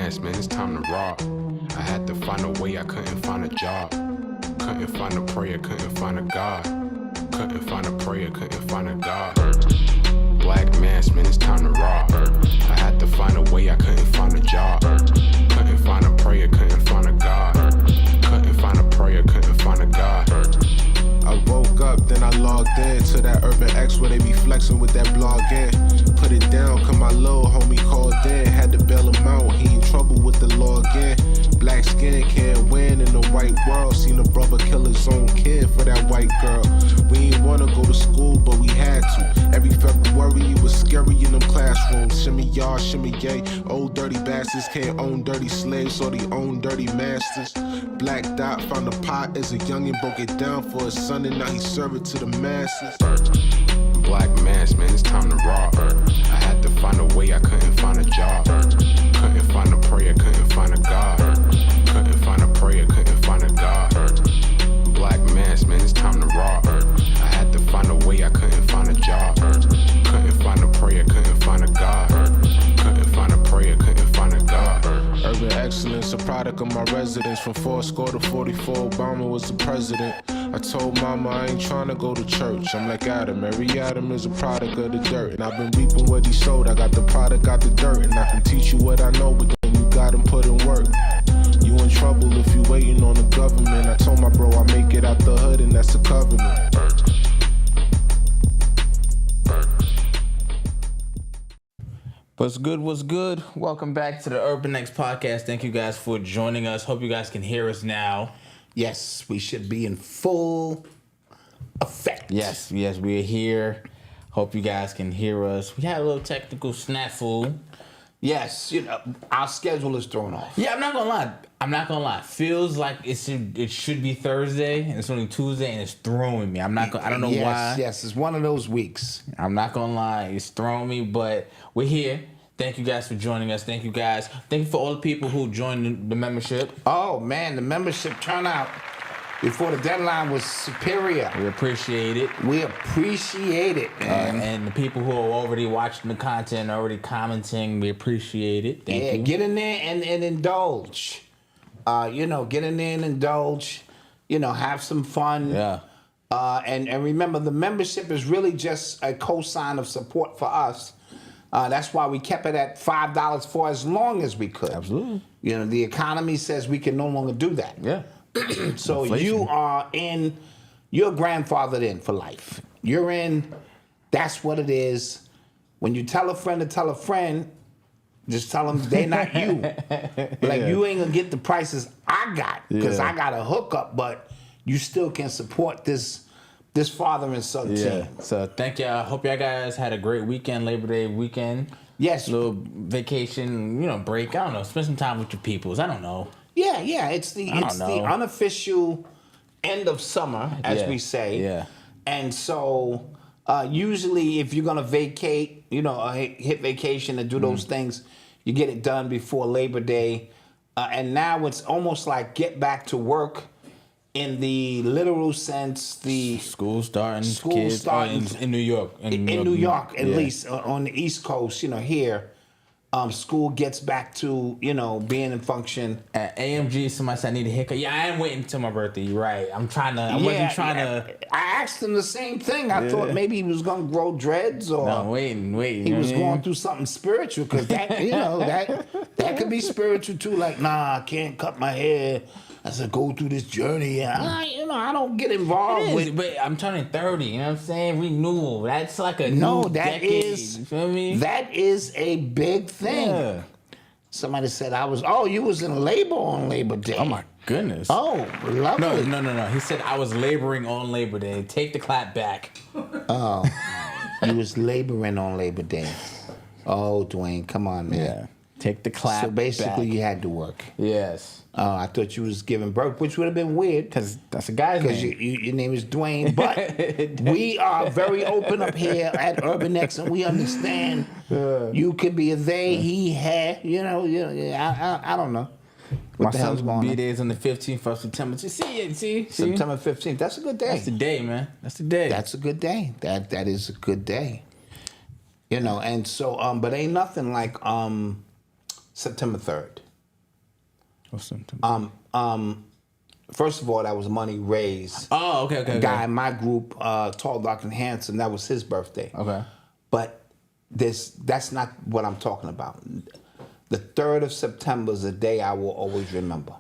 mask, man, it's time to rob. I had to find a way, I couldn't find a job. Couldn't find a prayer, couldn't find a God. Couldn't find a prayer, couldn't find a God. Black mask, man, it's time to rob. I had to find a way, I couldn't find a job. Couldn't find a prayer, couldn't find a God. Couldn't find a prayer, couldn't find a God. I woke up, then I logged in to that Urban X where they be flexing with that blog in. Put it down, cause my little homie called in. Had to bail him out, he in trouble with the law again. Black skin can't win in the white world. Seen a brother kill his own kid for that white girl. We ain't wanna go to school, but we had to. Every February it was scary in them classrooms. Shimmy y'all, shimmy yay. Old dirty bastards can't own dirty slaves, or they own dirty masters. Black Dot found a pot as a youngin', broke it down for his son, and now he serve it to the masses. Black mask, man, it's time to rob. I had to find a way, I couldn't find a job. Couldn't find a prayer, couldn't find a God. Couldn't find a prayer, couldn't find a God. Black mask, man, it's time to rob. I had to find a way, I couldn't find a job. Couldn't find a prayer, couldn't find a God. Couldn't find a prayer, couldn't find a God. Urban excellence, a product of my residence. From 40 to 44, Obama was the president. I told mama I ain't tryna go to church. I'm like Adam, every Adam is a product of the dirt. And I've been reaping what he sowed. I got the product, got the dirt. And I can teach you what I know, but then you gotta put in work. You in trouble if you waiting on the government. I told my bro I make it out the hood, and that's a covenant. What's good? What's good? Welcome back to the Urban X podcast. Thank you guys for joining us. Hope you guys can hear us now. Yes, we should be in full effect. Yes, we're here. Hope you guys can hear us. We had a little technical snafu. Yes, our schedule is thrown off. Yeah, I'm not gonna lie. Feels like it should be Thursday, and it's only Tuesday, and it's throwing me. I don't know why. Yes, it's one of those weeks. I'm not gonna lie, it's throwing me, but we're here. Thank you guys for joining us. Thank you guys. Thank you for all the people who joined the membership. Oh man, the membership turnout before the deadline was superior. We appreciate it. Man. And the people who are already watching the content, already commenting, we appreciate it. Thank you. Get in there and indulge. Get in there and indulge. Have some fun. Yeah. And remember, the membership is really just a cosign of support for us. That's why we kept it at $5 for as long as we could. Absolutely. The economy says we can no longer do that. Yeah. So Inflation. you're grandfathered in for life. You're in, that's what it is. When you tell a friend to tell a friend, just tell them they're not you. You ain't gonna get the prices I got, because I got a hookup, but you still can support this father and son team. So thank y'all. Hope y'all guys had a great weekend, Labor Day weekend. Yes. Little vacation, break. I don't know. Spend some time with your peoples. I don't know. Yeah. It's the unofficial end of summer, as we say. Yeah. And so usually if you're gonna vacate, hit vacation and do those things, you get it done before Labor Day. And now it's almost like get back to work. In the literal sense, the school starting, in New York. In New York, at least on the East Coast, here, school gets back to being in function. At AMG, somebody said I need a haircut. Yeah, I am waiting until my birthday. You're right. I wasn't trying to. I asked him the same thing. I thought maybe he was gonna grow dreads, or no, waiting. He was going through something spiritual, because that that could be spiritual too. Like, nah, I can't cut my hair. I said, go through this journey. I don't get involved with. But I'm turning 30. You know what I'm saying? Renewal. That's like a new decade. You feel me? That is a big thing. Yeah. Somebody said you was in labor on Labor Day. Oh my goodness. Oh, lovely. No. He said I was laboring on Labor Day. Take the clap back. Oh, you was laboring on Labor Day. Oh, Dwayne, come on, man. Yeah. Take the clap So basically, back. you had to work. Yes. I thought you was giving birth, which would have been weird. Because that's a guy's name. Because your name is Dwayne. But we are very open up here at Urban X, and we understand you could be a they, he, her. I don't know. My son's B-Day is on the 15th of September. See? September 15th. That's a good day. That's the day, man. That's the day. That's a good day. That is a good day. And so, but ain't nothing like September 3rd. What's something? First of all, that was money raised. Oh, okay. A guy in my group, tall, dark, and handsome. That was his birthday. Okay. But that's not what I'm talking about. The 3rd of September is a day I will always remember.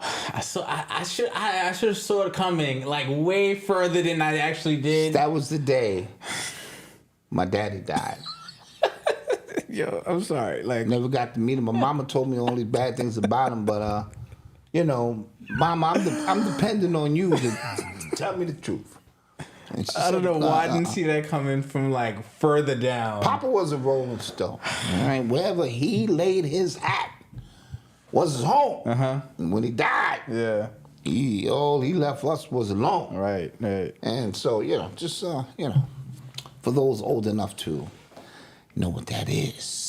I should have saw it coming like way further than I actually did. That was the day my daddy died. Yo, I'm sorry. Like, Never got to meet him. My mama told me only bad things about him, but Mama, I'm depending on you to tell me the truth. I don't know why I didn't see that coming from like further down. Papa was a Rolling Stone. All right, wherever he laid his hat was his home. And when he died, all he left us was alone. Right. And so, just for those old enough to know what that is.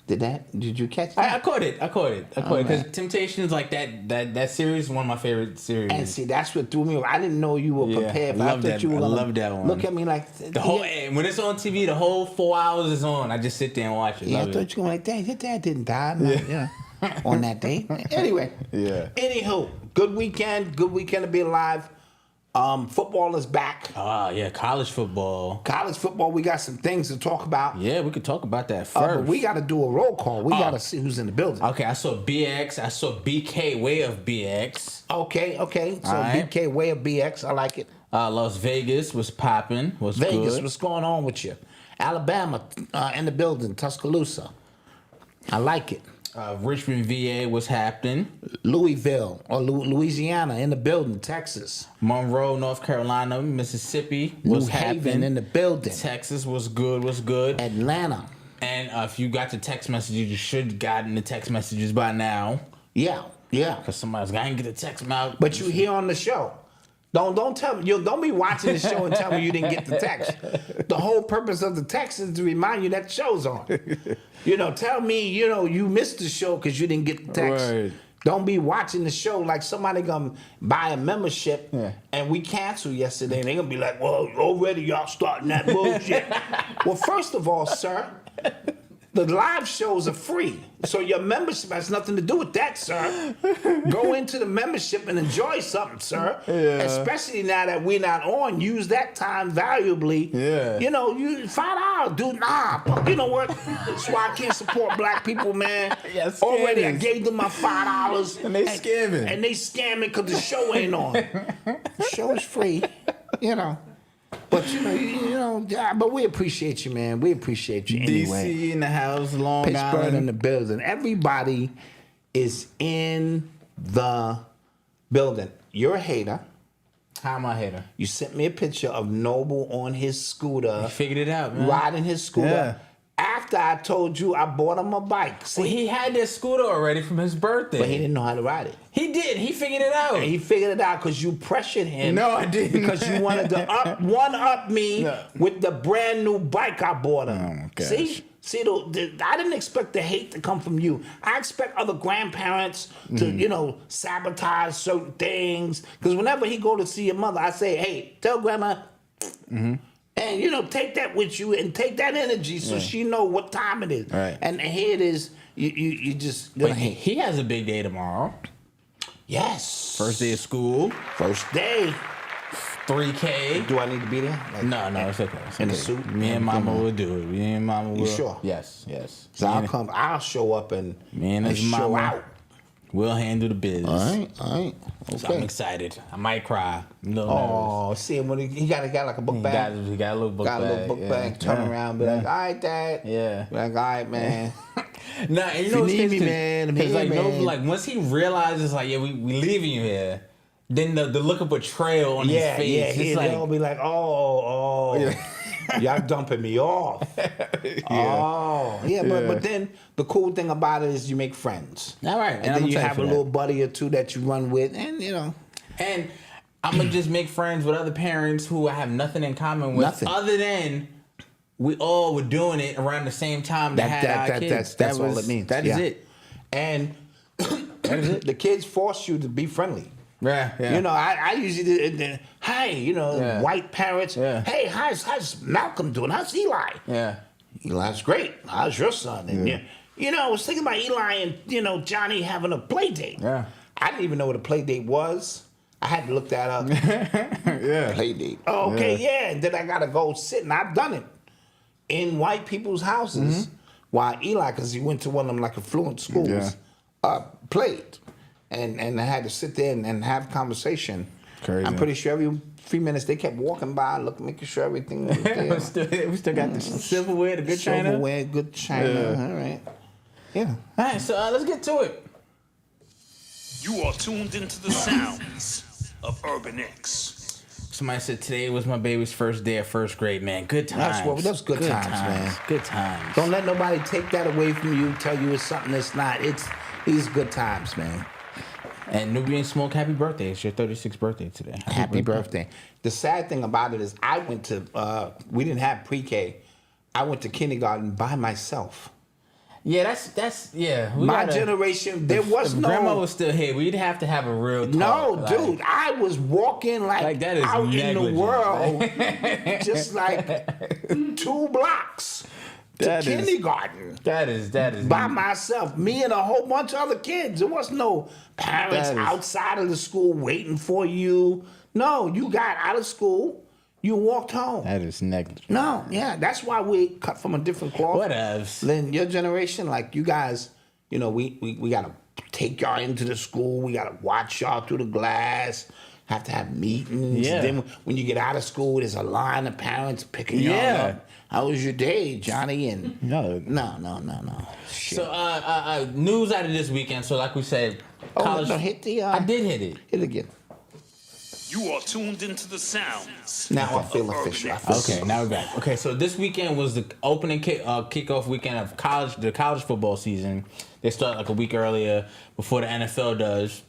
Did you catch that? I caught it. Because Temptations, like that series, is one of my favorite series. And see, that's what threw me off. I didn't know you were prepared. I love that one. Look at me like the whole when it's on TV, the whole 4 hours is on. I just sit there and watch it. Yeah, I thought you were like, Dad, your dad didn't die. On that day. Anyway. Yeah. Anywho, good weekend to be alive. Football is back. Yeah, college football. We got some things to talk about. Yeah, we could talk about that first. But we got to do a roll call. We got to see who's in the building. Okay, I saw BX. I saw BK Way of BX. Okay. So right. BK Way of BX. I like it. Las Vegas was popping. Vegas, good. What's going on with you? Alabama in the building. Tuscaloosa. I like it. Richmond, VA was happening. Louisville or Louisiana in the building. Texas. Monroe, North Carolina, Mississippi was New Haven happening. in the building. Texas was good. Atlanta. And if you got the text messages, you should have gotten the text messages by now. Yeah. Because somebody's got to get the text out. But you here on the show. Don't tell me. Don't be watching the show and tell me you didn't get the text. The whole purpose of the text is to remind you that the show's on. Tell me, you missed the show because you didn't get the text. Right. Don't be watching the show like somebody gonna buy a membership and we canceled yesterday and they gonna be like, well, already y'all starting that bullshit. Well, first of all, sir, the live shows are free. So your membership has nothing to do with that, sir. Go into the membership and enjoy something, sir. Yeah. Especially now that we're not on. Use that time valuably. Yeah. You $5, dude. Nah, you know what? That's why I can't support black people, man. Yeah, already I gave them my $5. And they scamming. And they scamming because the show ain't on. The show is free, But but we appreciate you, man. We appreciate you anyway. DC in the house, Long Pittsburgh Island in the building. Everybody is in the building. You're a hater. How am I a hater? You sent me a picture of Noble on his scooter. You figured it out, man. Riding his scooter. Yeah. After I told you I bought him a bike. See, Well, he had this scooter already from his birthday. but he didn't know how to ride it. He did. He figured it out. And he figured it out because you pressured him. No, I didn't. Because you wanted to up me with the brand new bike I bought him. Oh, my gosh. See, I didn't expect the hate to come from you. I expect other grandparents to, sabotage certain things. Because whenever he go to see your mother, I say, hey, tell grandma, and take that with you and take that energy so she know what time it is. Right. And here it is. You just But he has a big day tomorrow. Yes. First day of school. First day. 3K. Do I need to be there? No, it's okay. In the suit? Me and Mama will do it. Me and Mama will. You sure? Yes. So I'll show up and Me and his show mama. out. We'll handle the business. All right. Okay. So I'm excited. I might cry. Oh, see him when he got like a book bag. He got a little book bag. Turn around, be like, all right, Dad. Yeah. Be like, all right, man. Nah, and If you need me, man, I'm Because here, man. like once he realizes, like, yeah, we leaving you here, then the look of betrayal on his face. Yeah, it's like, they'll be like, oh. Y'all dumping me off. Oh, yeah, but then the cool thing about it is you make friends. All right, And then you have a little buddy or two that you run with, and And I'm gonna just make friends with other parents who I have nothing in common with, Nothing. other than we all were doing it around the same time that had our kids. That's all it means. That is it. And the kids force you to be friendly. Yeah. I usually do, hey, white parents. Yeah. Hey, how's Malcolm doing? How's Eli? Yeah. Eli's great. How's your son? And I was thinking about Eli and, Johnny having a play date. Yeah. I didn't even know what a play date was. I had to look that up. Yeah. Play date. Oh, okay, yeah. And then I got to go sit, and I've done it in white people's houses while Eli, because he went to one of them like affluent schools, played. And I had to sit there and have conversation. Crazy. I'm pretty sure every few minutes they kept walking by, making sure everything was there. we still got the silverware, the good china. Silverware, good china. Yeah. All right. Yeah. All right, so let's get to it. You are tuned into the sounds of Urban X. Somebody said today was my baby's first day of first grade, man. Good times. That's good times, man. Good times. Don't let nobody take that away from you, tell you it's something that's not. These good times, man. And Nubian Smoke, happy birthday. It's your 36th birthday today. Happy birthday. The sad thing about it is I went to, we didn't have pre-K. I went to kindergarten by myself. Yeah, that's yeah. My generation, there was no. Grandma was still here. We'd have to have a real talk. No, dude, I was walking like that is out in the world, negligent. just like 2 blocks to kindergarten. That is by myself. Me and a whole bunch of other kids. There was no parents outside of the school waiting for you. No, you got out of school. You walked home. That is negligent. No, yeah, that's why we cut from a different cloth. Whatevs. Then your generation, like you guys, we gotta take y'all into the school. We gotta watch y'all through the glass. Have to have meetings. Yeah. Then when you get out of school, there's a line of parents picking y'all up. How was your day, Johnny? And no. Shit. So news out of this weekend. So like we said, college. No, hit the. I did hit it. Hit it again. You are tuned into the sounds. Now I feel official. Okay, now we're back. Okay, so this weekend was the opening kickoff weekend of the college football season. They start like a week earlier before the NFL does.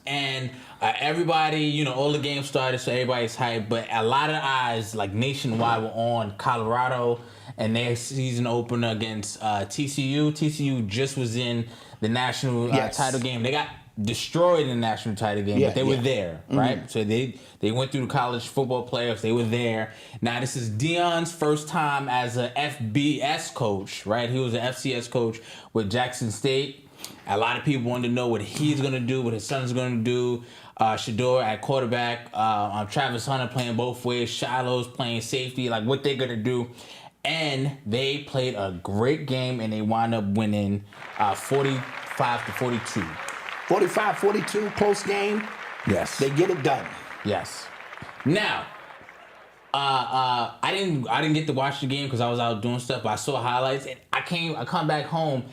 And everybody, all the games started, so everybody's hyped. But a lot of eyes, like nationwide, were on Colorado and their season opener against TCU. TCU just was in the national title game. They got destroyed in the national title game, but they were there, right? Mm-hmm. So they went through the college football playoffs. They were there. Now this is Deion's first time as a FBS coach, right? He was an FCS coach with Jackson State. A lot of people wanted to know what he's going to do, what his son's going to do. Shador at quarterback, Travis Hunter playing both ways, Shiloh's playing safety, like what they're going to do. And they played a great game, and they wound up winning 45-42. 45-42, close game. Yes. They get it done. Yes. Now, I didn't get to watch the game because I was out doing stuff, but I saw highlights, and I come back home.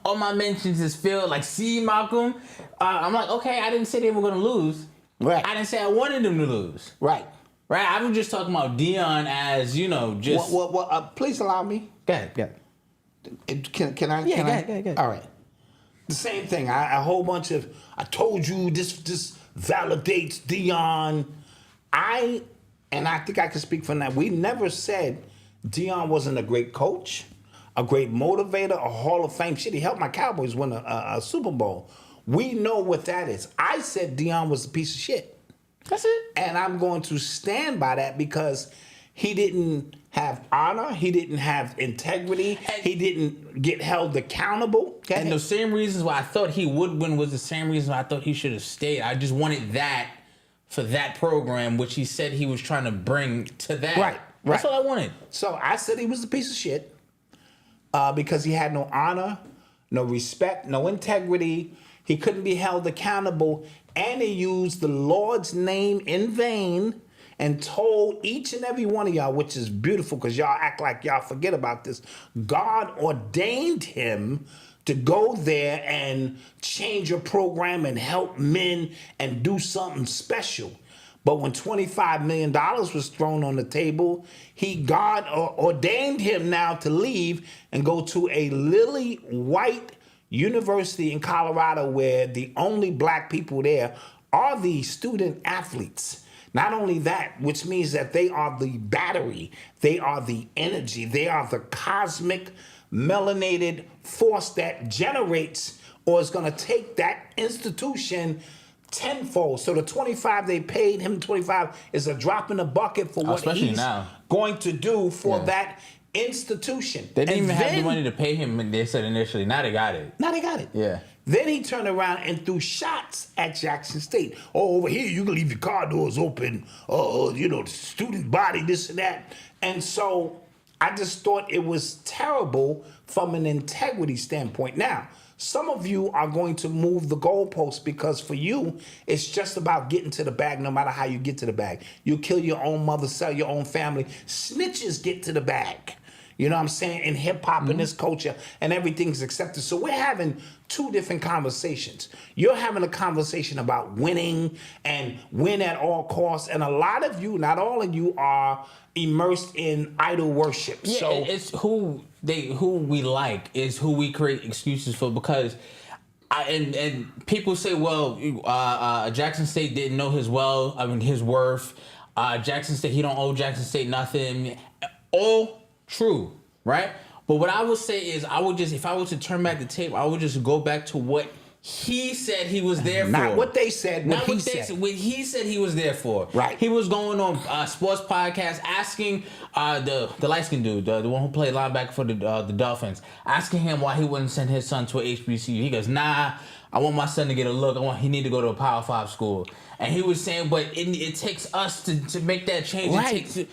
All my mentions is filled, like, see, Malcolm? I'm like, okay, I didn't say they were going to lose. Right. I didn't say I wanted them to lose. Right. Right? I was just talking about Deion as, just... Well, please allow me. Go ahead. Can I? Yeah, can go ahead. All right. The same thing. A whole bunch of, I told you this validates Deion. I think I can speak for that. We never said Deion wasn't a great coach, a great motivator, a Hall of Fame shit. He helped my Cowboys win a Super Bowl. We know what that is. I said Deion was a piece of shit. That's it. And I'm going to stand by that because he didn't have honor. He didn't have integrity. He didn't get held accountable. And the same reasons why I thought he would win was the same reason I thought he should have stayed. I just wanted that for that program, which he said he was trying to bring to that. Right. That's what I wanted. So I said he was a piece of shit because he had no honor, no respect, no integrity. He couldn't be held accountable, and he used the Lord's name in vain and told each and every one of y'all, which is beautiful because y'all act like y'all forget about this. God ordained him to go there and change a program and help men and do something special. But when $25 million was thrown on the table, God ordained him now to leave and go to a lily white university in Colorado where the only black people there are the student athletes. Not only that, which means that they are the battery, they are the energy, they are the cosmic melanated force that generates or is going to take that institution tenfold. So the 25 they paid him, 25 is a drop in the bucket for what he's going to do for that institution. They didn't And even have the then- money to pay him, and they said initially. Now they got it. Now they got it. Yeah. Then he turned around and threw shots at Jackson State. Oh, over here, you can leave your car doors open. The student body, this and that. And so I just thought it was terrible from an integrity standpoint. Now, some of you are going to move the goalposts because for you, it's just about getting to the bag no matter how you get to the bag. You kill your own mother, sell your own family. Snitches get to the bag. You know what I'm saying? In hip-hop and this culture, and everything's accepted. So we're having two different conversations. You're having a conversation about winning and win at all costs. And a lot of you, not all of you, are immersed in idol worship. Yeah, so it's who we like is who we create excuses for because. And people say, well, Jackson State didn't know his worth. Jackson State, he don't owe Jackson State nothing. All true, right? But what I would say is, if I was to turn back the tape, I would just go back to what he said he was there for. not what they said, Not what what he they said. What he said he was there for. Right. He was going on sports podcast asking the light-skinned dude, the one who played linebacker for the Dolphins, asking him why he wouldn't send his son to a HBCU. He goes, nah, I want my son to get a look. He need to go to a Power 5 school. And he was saying, but it takes us to make that change. Right.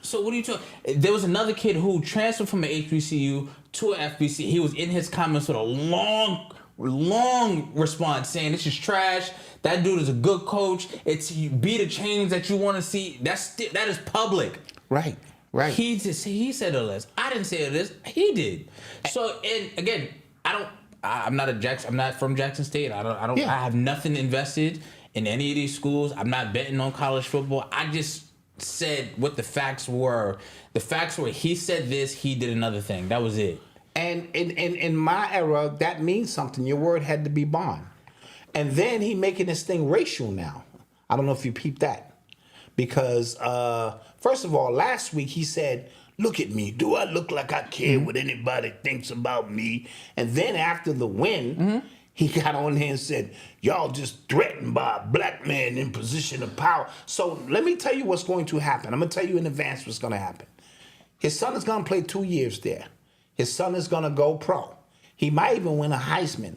So what are you talking? There was another kid who transferred from an HBCU to an FBC. He was in his comments with a long response saying this is trash. That dude is a good coach. Be the change that you want to see. That is public. Right. He said all this. I didn't say all this. He did. So and again, I'm not from Jackson State. I have nothing invested in any of these schools. I'm not betting on college football. I just said what the facts were. The facts were he said this, he did another thing. That was it. And in my era, that means something. Your word had to be bond. And then he making this thing racial now. I don't know if you peeped that. Because, first of all, last week he said, look at me. Do I look like I care what anybody thinks about me? And then after the win, he got on there and said, y'all just threatened by a black man in position of power. So let me tell you what's going to happen. I'm going to tell you in advance what's going to happen. His son is going to play 2 years there. His son is going to go pro. He might even win a Heisman.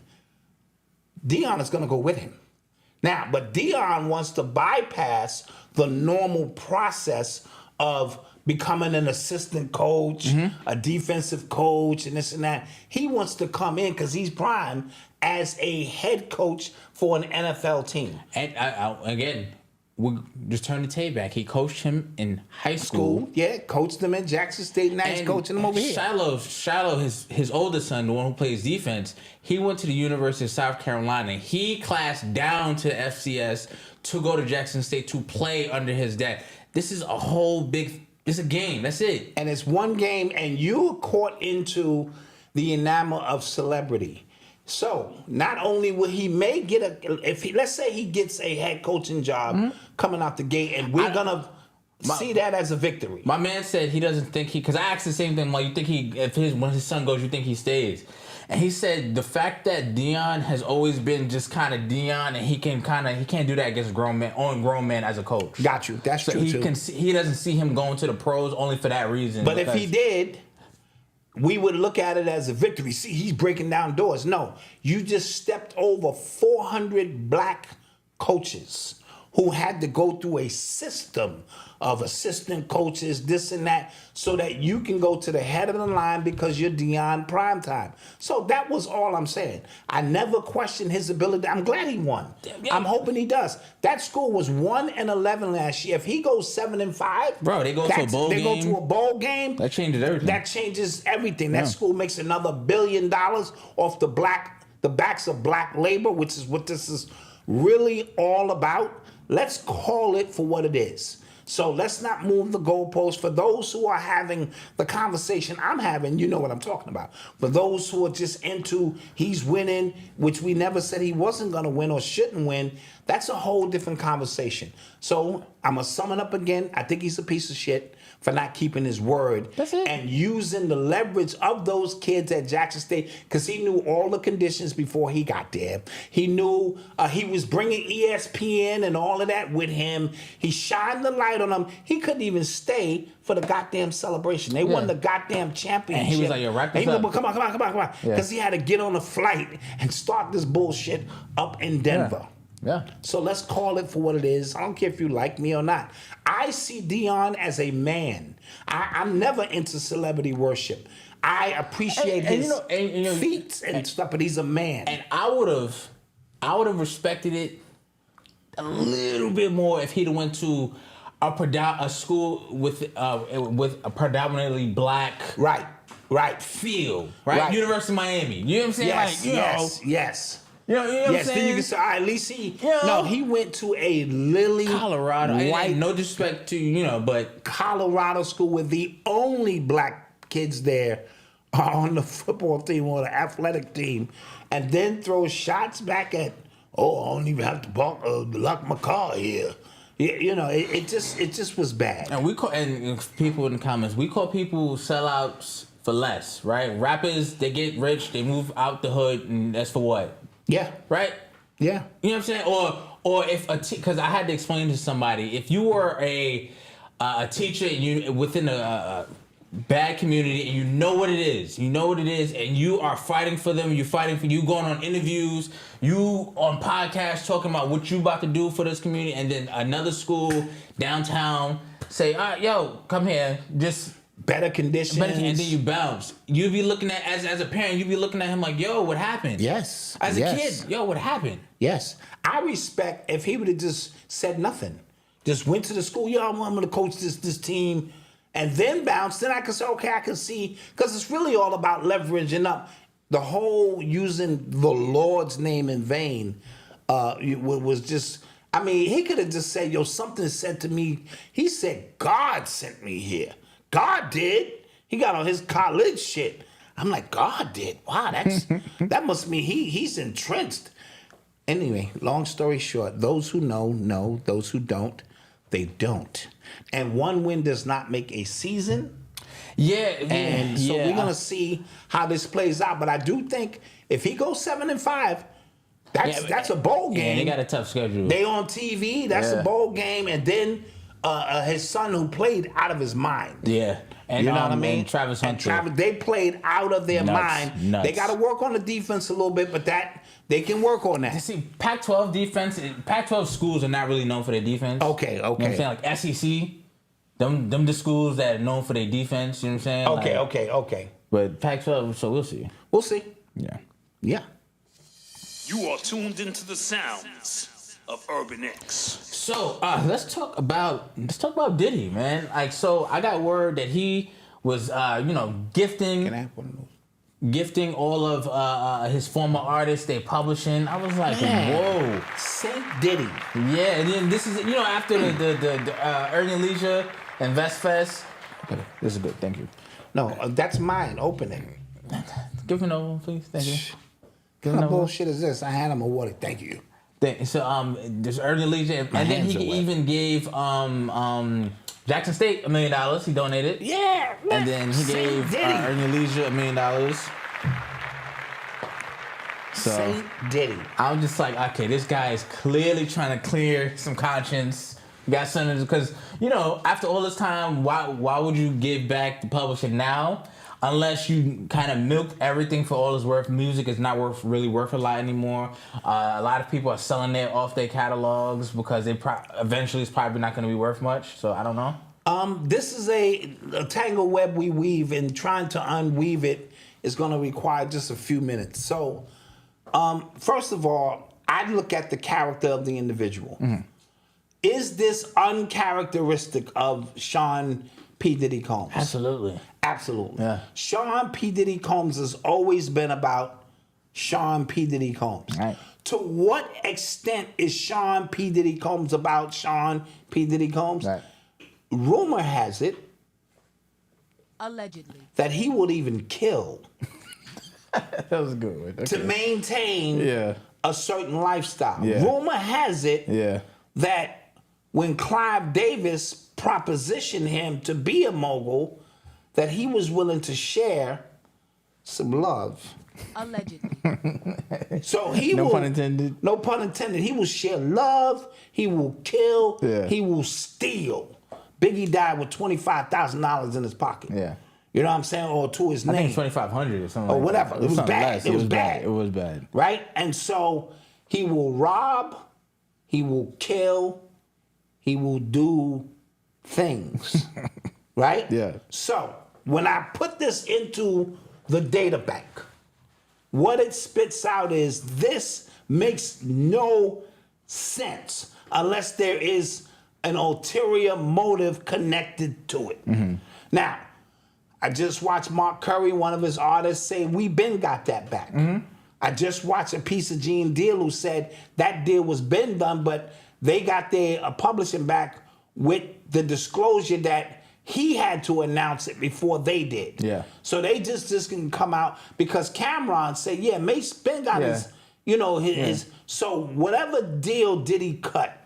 Deion is going to go with him. Now, but Deion wants to bypass the normal process of becoming an assistant coach, a defensive coach, and this and that. He wants to come in because he's primed as a head coach for an NFL team. And again, we'll just turn the tape back. He coached him in high school. Yeah, coached them at Jackson State, now he's coaching them over here. Shiloh, his oldest son, the one who plays defense, he went to the University of South Carolina. He classed down to FCS to go to Jackson State to play under his dad. This is a whole it's a game. That's it. And it's one game, and you're caught into the enamel of celebrity. So not only will he may get let's say he gets a head coaching job coming out the gate, and we're gonna see that as a victory. My man said he doesn't think because I asked the same thing. Like, you think when his son goes, you think he stays? And he said the fact that Deion has always been just kind of Deion, and he can't do that against grown men as a coach. Got you. That's so true too. He doesn't see him going to the pros only for that reason. But if he did, we would look at it as a victory. See, he's breaking down doors. No, you just stepped over 400 black coaches who had to go through a system of assistant coaches, this and that, so that you can go to the head of the line because you're Deion primetime. So that was all I'm saying. I never questioned his ability. I'm glad he won. Yeah. I'm hoping he does. That school was 1-11 last year. If he goes 7-5, bro, they go to a bowl game. They go to a bowl game. That changes everything. That changes everything. That school makes another $1 billion off the backs of black labor, which is what this is really all about. Let's call it for what it is. So let's not move the goalposts. For those who are having the conversation I'm having, you know what I'm talking about. For those who are just into he's winning, which we never said he wasn't going to win or shouldn't win, that's a whole different conversation. So I'm going to sum it up again. I think he's a piece of shit. for not keeping his word. That's it. And using the leverage of those kids at Jackson State, because he knew all the conditions before he got there. He knew he was bringing ESPN and all of that with him. He shined the light on them. He couldn't even stay for the goddamn celebration. They won the goddamn championship. And he was like, yo, wrap this And he up. was, come on. Because he had to get on a flight and start this bullshit up in Denver. Yeah. So let's call it for what it is. I don't care if you like me or not. I see Deion as a man. I'm never into celebrity worship. I appreciate his feats and stuff, but he's a man. And I would have respected it a little bit more if he'd have went to a school with a predominantly black field, right? University of Miami. You know what I'm saying? Yes. You know what I'm saying? Then you can say, at least he went to a Lily Colorado. White, no disrespect to, but Colorado school with the only black kids there on the football team or the athletic team, and then throw shots back at, I don't even have to lock my car here. It just was bad. And people in the comments, we call people sellouts for less, right? Rappers, they get rich, they move out the hood, and that's for what? Yeah. Right? Yeah. You know what I'm saying? Or if because I had to explain to somebody, if you were a teacher and you within a bad community and you know what it is, and you are fighting for them, you going on interviews, you on podcasts talking about what you about to do for this community, and then another school downtown say, all right, yo, come here, just better conditions, and then you bounce. You'd be looking at, as a parent, you'd be looking at him like, yo, what happened? Yes. As a kid, yo, what happened? Yes. I respect if he would have just said nothing. Just went to the school, I'm going to coach this team, and then bounce. Then I can say, okay, I can see, because it's really all about leveraging up. The whole using the Lord's name in vain was just, he could have just said, something said to me. He said, God sent me here. God did. He got on his college shit. I'm like, God did. Wow, that must mean he's entrenched. Anyway, long story short, those who know. Those who don't, they don't. And one win does not make a season. And so we're gonna see how this plays out. But I do think if he goes 7-5, that's a bowl game. Yeah, they got a tough schedule. They on TV. That's a bowl game, and then his son who played out of his mind. Yeah. And, you know what I mean? And Travis Hunter. They played out of their mind. Nuts. They got to work on the defense a little bit, but they can work on that. You see, Pac-12 defense, Pac-12 schools are not really known for their defense. Okay. You know what I'm saying? Like SEC, them the schools that are known for their defense, you know what I'm saying? Okay. But Pac-12, so we'll see. We'll see. Yeah. You are tuned into the sounds of Urban X. So let's talk about Diddy, man. Like, so I got word that he was gifting. Can I have one of those? Gifting all of his former artists they publishing. I was like, whoa, Saint Diddy. Yeah, and then this is after the Earning Leisure and Vest Fest. Okay, this is good. Thank you. No, that's mine. Open it. Give me another one, please. Thank you. What kind of bullshit is this? I had him awarded. Thank you. So this Earning Leisure, and then he even gave Jackson State $1 million. He donated. Yeah, and then he gave Earning Leisure $1 million. So Saint Diddy. I'm just like, okay, this guy is clearly trying to clear some conscience. Got something because after all this time, why would you give back the publishing now? Unless you kind of milked everything for all it's worth. Music is not really worth a lot anymore. A lot of people are selling it off their catalogs because eventually it's probably not going to be worth much. So I don't know. This is a tangle web we weave, and trying to unweave it is going to require just a few minutes. So, first of all, I look at the character of the individual. Mm-hmm. Is this uncharacteristic of Sean P. Diddy Combs? Absolutely. Yeah. Sean P. Diddy Combs has always been about Sean P. Diddy Combs. Right. To what extent is Sean P. Diddy Combs about Sean P. Diddy Combs? Right. Rumor has it, allegedly, that he would even kill that was a good one. Okay. to maintain a certain lifestyle. Yeah. Rumor has it that when Clive Davis propositioned him to be a mogul that he was willing to share some love. Allegedly. So he No will, pun intended. No pun intended. He will share love. He will kill. Yeah. He will steal. Biggie died with $25,000 in his pocket. Yeah. You know what I'm saying? Or to his I name. think 2,500 or something. Or like whatever. That. It was something bad. less. It was bad. It was bad. Right? And so he will rob. He will kill. He will do things. Right? Yeah. So when I put this into the data bank, what it spits out is this makes no sense unless there is an ulterior motive connected to it. Now, I just watched Mark Curry, one of his artists, say, we been got that back. I just watched a piece of Gene Deal who said that deal was been done, but they got their publishing back with the disclosure that he had to announce it before they did. Yeah. So they just can come out because Cameron said, yeah, Mace Ben got his, you know, his. So whatever deal Diddy cut,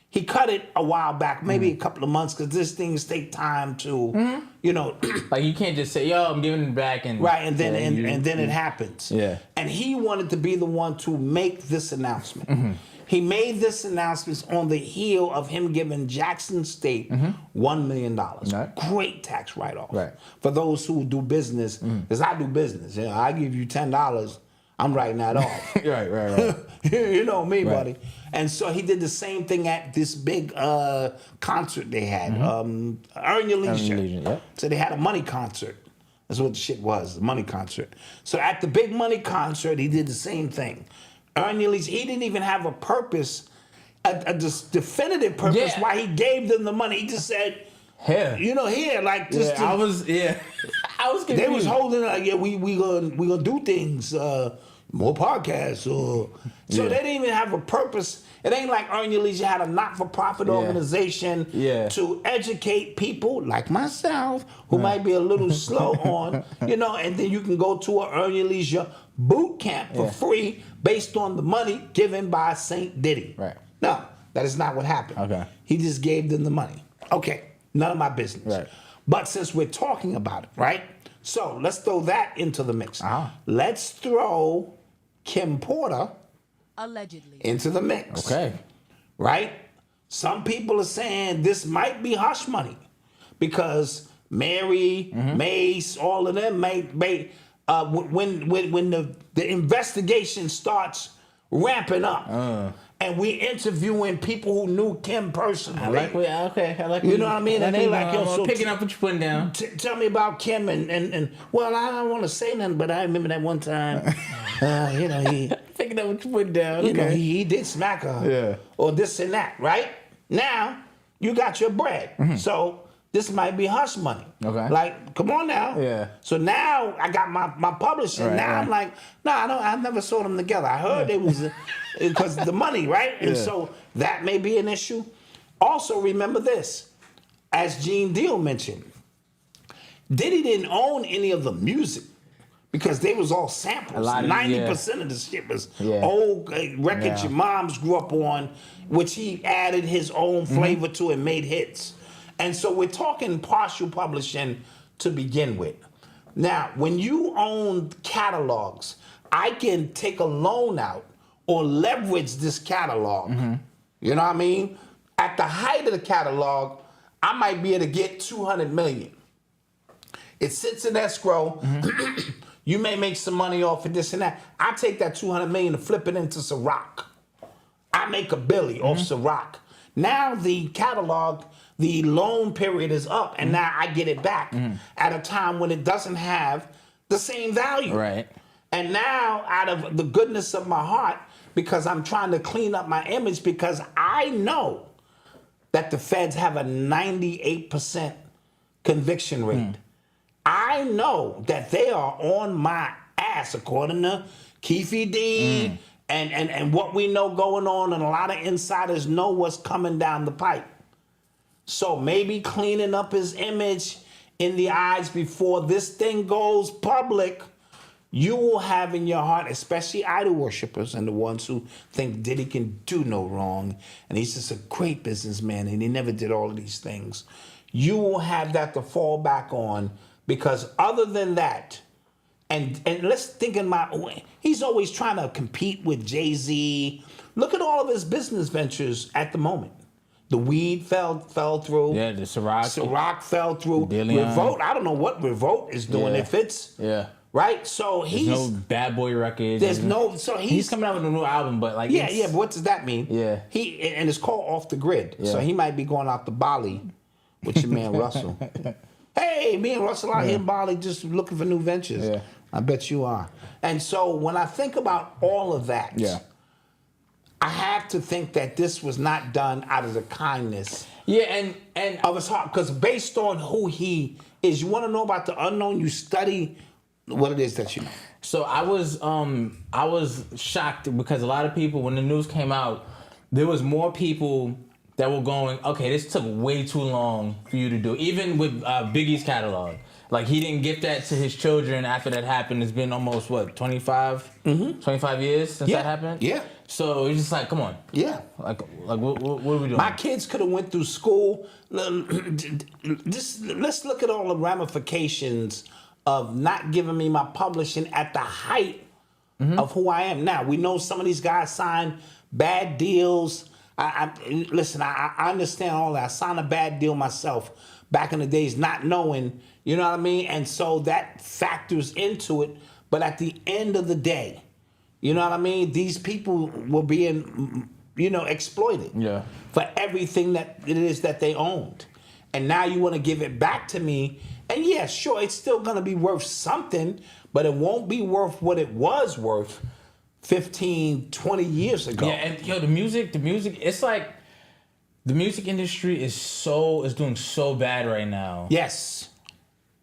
he cut it a while back, maybe a couple of months, because this things take time to, you know. Like you can't just say, "Yo, I'm giving it back," and Right, and then and then it happens. Yeah. And he wanted to be the one to make this announcement. He made this announcement on the heel of him giving Jackson State $1 million. Right. Great tax write-off. Right. For those who do business, because I do business. You know, I give you $10, I'm writing that off. right. You know me, Right. buddy. And so he did the same thing at this big concert they had. Earn Your Leisure. Yep. So they had a money concert. That's what the shit was, the money concert. So at the big money concert, he did the same thing. Earn Your Leisure. He didn't even have a purpose, a definitive purpose Yeah. why he gave them the money. He just said, Here. you know, here, like just I was confused. they was holding like, yeah, we gonna do things, more podcasts, or so they didn't even have a purpose. It ain't like Earn Your Leisure had a not-for-profit organization to educate people like myself who might be a little slow on, you know, and then you can go to a Earn Your Leisure boot camp for free based on the money given by Saint Diddy. Right. No, that is not what happened. Okay. He just gave them the money. Okay, none of my business. Right. But since we're talking about it, right? So let's throw that into the mix. Let's throw Kim Porter Allegedly. into the mix. Okay. Right? Some people are saying this might be hush money because Mary, Mace, all of them may when the investigation starts ramping up. And we interviewing people who knew Kim personally. I like You know what I mean? And they like, yo, so picking up what you're putting down. Tell me about Kim and well, I don't want to say nothing, but I remember that one time, you know, he Picking up what you're putting down. you know, he did smack her. Yeah. Or this and that, right? Now, you got your bread. So this might be hush money. Okay. Like, come on now. Yeah. So now I got my publishing. Right, now right. I'm like, no, I never saw them together. I heard it was because the money, right? And so that may be an issue. Also, remember this, as Gene Deal mentioned, Diddy didn't own any of the music because they was all samples. 90% of the shit was old records your moms grew up on, which he added his own flavor to and made hits. And so we're talking partial publishing to begin with. Now, when you own catalogs, I can take a loan out or leverage this catalog. You know what I mean? At the height of the catalog, I might be able to get 200 million. It sits in escrow. You may make some money off of this and that. I take that 200 million and flip it into Ciroc. I make a billy off Ciroc. Now the catalog, the loan period is up, and now I get it back at a time when it doesn't have the same value. Right. And now, out of the goodness of my heart, because I'm trying to clean up my image, because I know that the feds have a 98% conviction rate. I know that they are on my ass, according to Keefe D and what we know going on, and a lot of insiders know what's coming down the pipe. So maybe cleaning up his image in the eyes before this thing goes public you will have in your heart, especially idol worshipers and the ones who think Diddy can do no wrong, and he's just a great businessman and he never did all of these things. You will have that to fall back on, because other than that, and let's think about, he's always trying to compete with Jay-Z. Look at all of his business ventures at the moment. The weed fell through. Yeah, the Ciroc fell through. Deion. Revolt, I don't know what Revolt is doing. Yeah. If it's right. So There's no Bad Boy records. There's no. So he's coming out with a new album, but like yeah. But what does that mean? Yeah. And it's called Off the Grid. Yeah. So he might be going out to Bali with your man Russell. Hey, me and Russell out here in Bali just looking for new ventures. Yeah. I bet you are. And so when I think about all of that, I have to think that this was not done out of the kindness. Yeah, and of his heart, because based on who he is, you want to know about the unknown, you study what it is that you know. So I was shocked because a lot of people, when the news came out, there was more people that were going, okay, this took way too long for you to do. Even with Biggie's catalog. Like, he didn't get that to his children after that happened. It's been almost, 25 years since that happened? Yeah. So it's just like, come on. Yeah. Like what are we doing? My kids could have went through school. Just let's look at all the ramifications of not giving me my publishing at the height of who I am now. We know some of these guys signed bad deals. Listen, I understand all that. I signed a bad deal myself back in the days, not knowing, you know what I mean? And so that factors into it. But at the end of the day, you know what I mean? These people were being, exploited for everything that it is that they owned. And now you want to give it back to me. And yeah, sure, it's still going to be worth something, but it won't be worth what it was worth 15, 20 years ago. Yeah, and the music, it's like the music industry is doing so bad right now. Yes.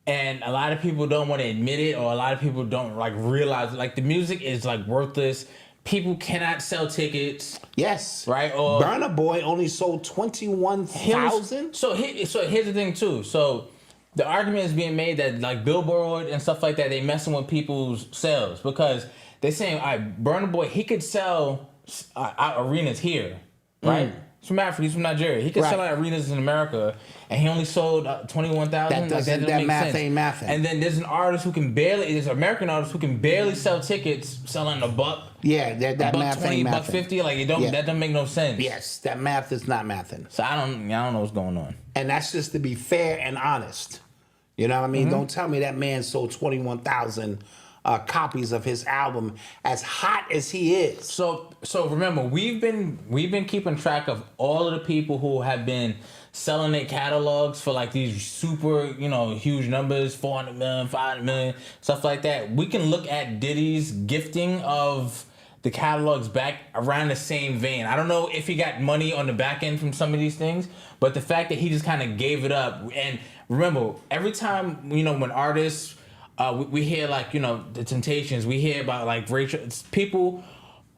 And a lot of people don't want to admit it, or a lot of people don't realize the music is worthless. People cannot sell tickets. Yes. Right? Or Burna Boy only sold 21,000. So here's the thing too. So the argument is being made that Billboard and stuff like that, they messing with people's sales, because they're saying, all right, Burna Boy, he could sell arenas here, right? He's from Africa. He's from Nigeria. He could sell out arenas in America, and he only sold 21,000. That math ain't mathing. And then there's an American artist who can barely sell tickets, selling $1. Yeah, that math $1.20, ain't mathing. $1.50. That don't make no sense. Yes, that math is not mathing. So I don't know what's going on. And that's just to be fair and honest. You know what I mean? Don't tell me that man sold 21,000 copies of his album, as hot as he is. So remember, we've been keeping track of all of the people who have been selling their catalogs for these super, huge numbers, 400 million, 500 million, stuff like that. We can look at Diddy's gifting of the catalogs back around the same vein. I don't know if he got money on the back end from some of these things, but the fact that he just kind of gave it up. And remember, every time, when artists, we hear the Temptations, we hear about Rachel, it's people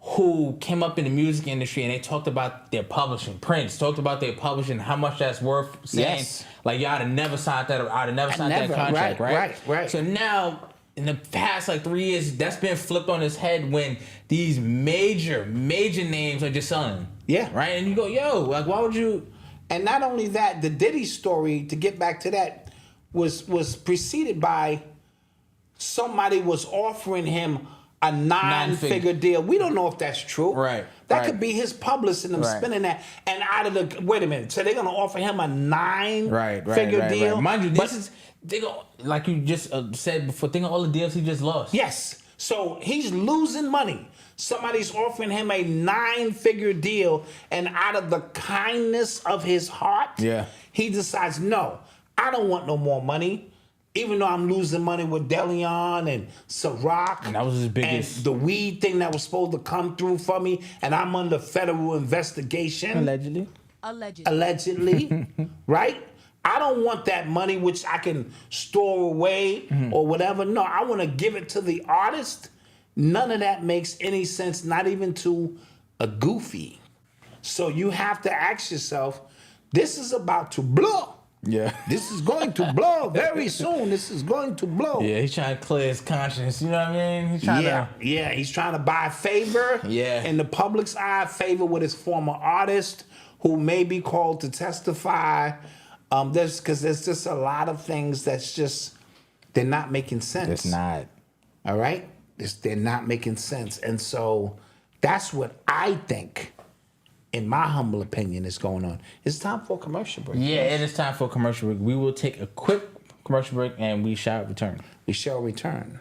who came up in the music industry and they talked about their publishing. Prince talked about their publishing, how much that's worth, saying y'all have never signed that, I'd have never signed that contract, right? So now, in the past 3 years, that's been flipped on his head when these major names are just selling. Yeah. Right? And you go, why would you? And not only that, the Diddy story, to get back to that, was preceded by somebody was offering him a nine-figure deal. We don't know if that's true. Right. That could be his publicist and them spinning that. And out of the, wait a minute, so they're going to offer him a nine-figure deal? Right. Mind you, they go, like you just said before, think of all the deals he just lost. Yes. So he's losing money. Somebody's offering him a nine-figure deal, and out of the kindness of his heart, he decides, no, I don't want no more money. Even though I'm losing money with Deion and Ciroc. And that was his biggest. And the weed thing that was supposed to come through for me, and I'm under federal investigation. Allegedly. Right? I don't want that money which I can store away or whatever. No, I want to give it to the artist. None of that makes any sense, not even to a goofy. So you have to ask yourself, this is about to blow. Yeah. This is going to blow very soon. This is going to blow. Yeah, he's trying to clear his conscience. You know what I mean? He's trying Yeah, he's trying to buy favor. Yeah. In the public's eye, favor with his former artist who may be called to testify. There's just a lot of things that's just, they're not making sense. It's not. All right? They're not making sense. And so that's what I think, in my humble opinion, is going on. It's time for a commercial break. Yeah, it is time for a commercial break. We will take a quick commercial break and we shall return. We shall return.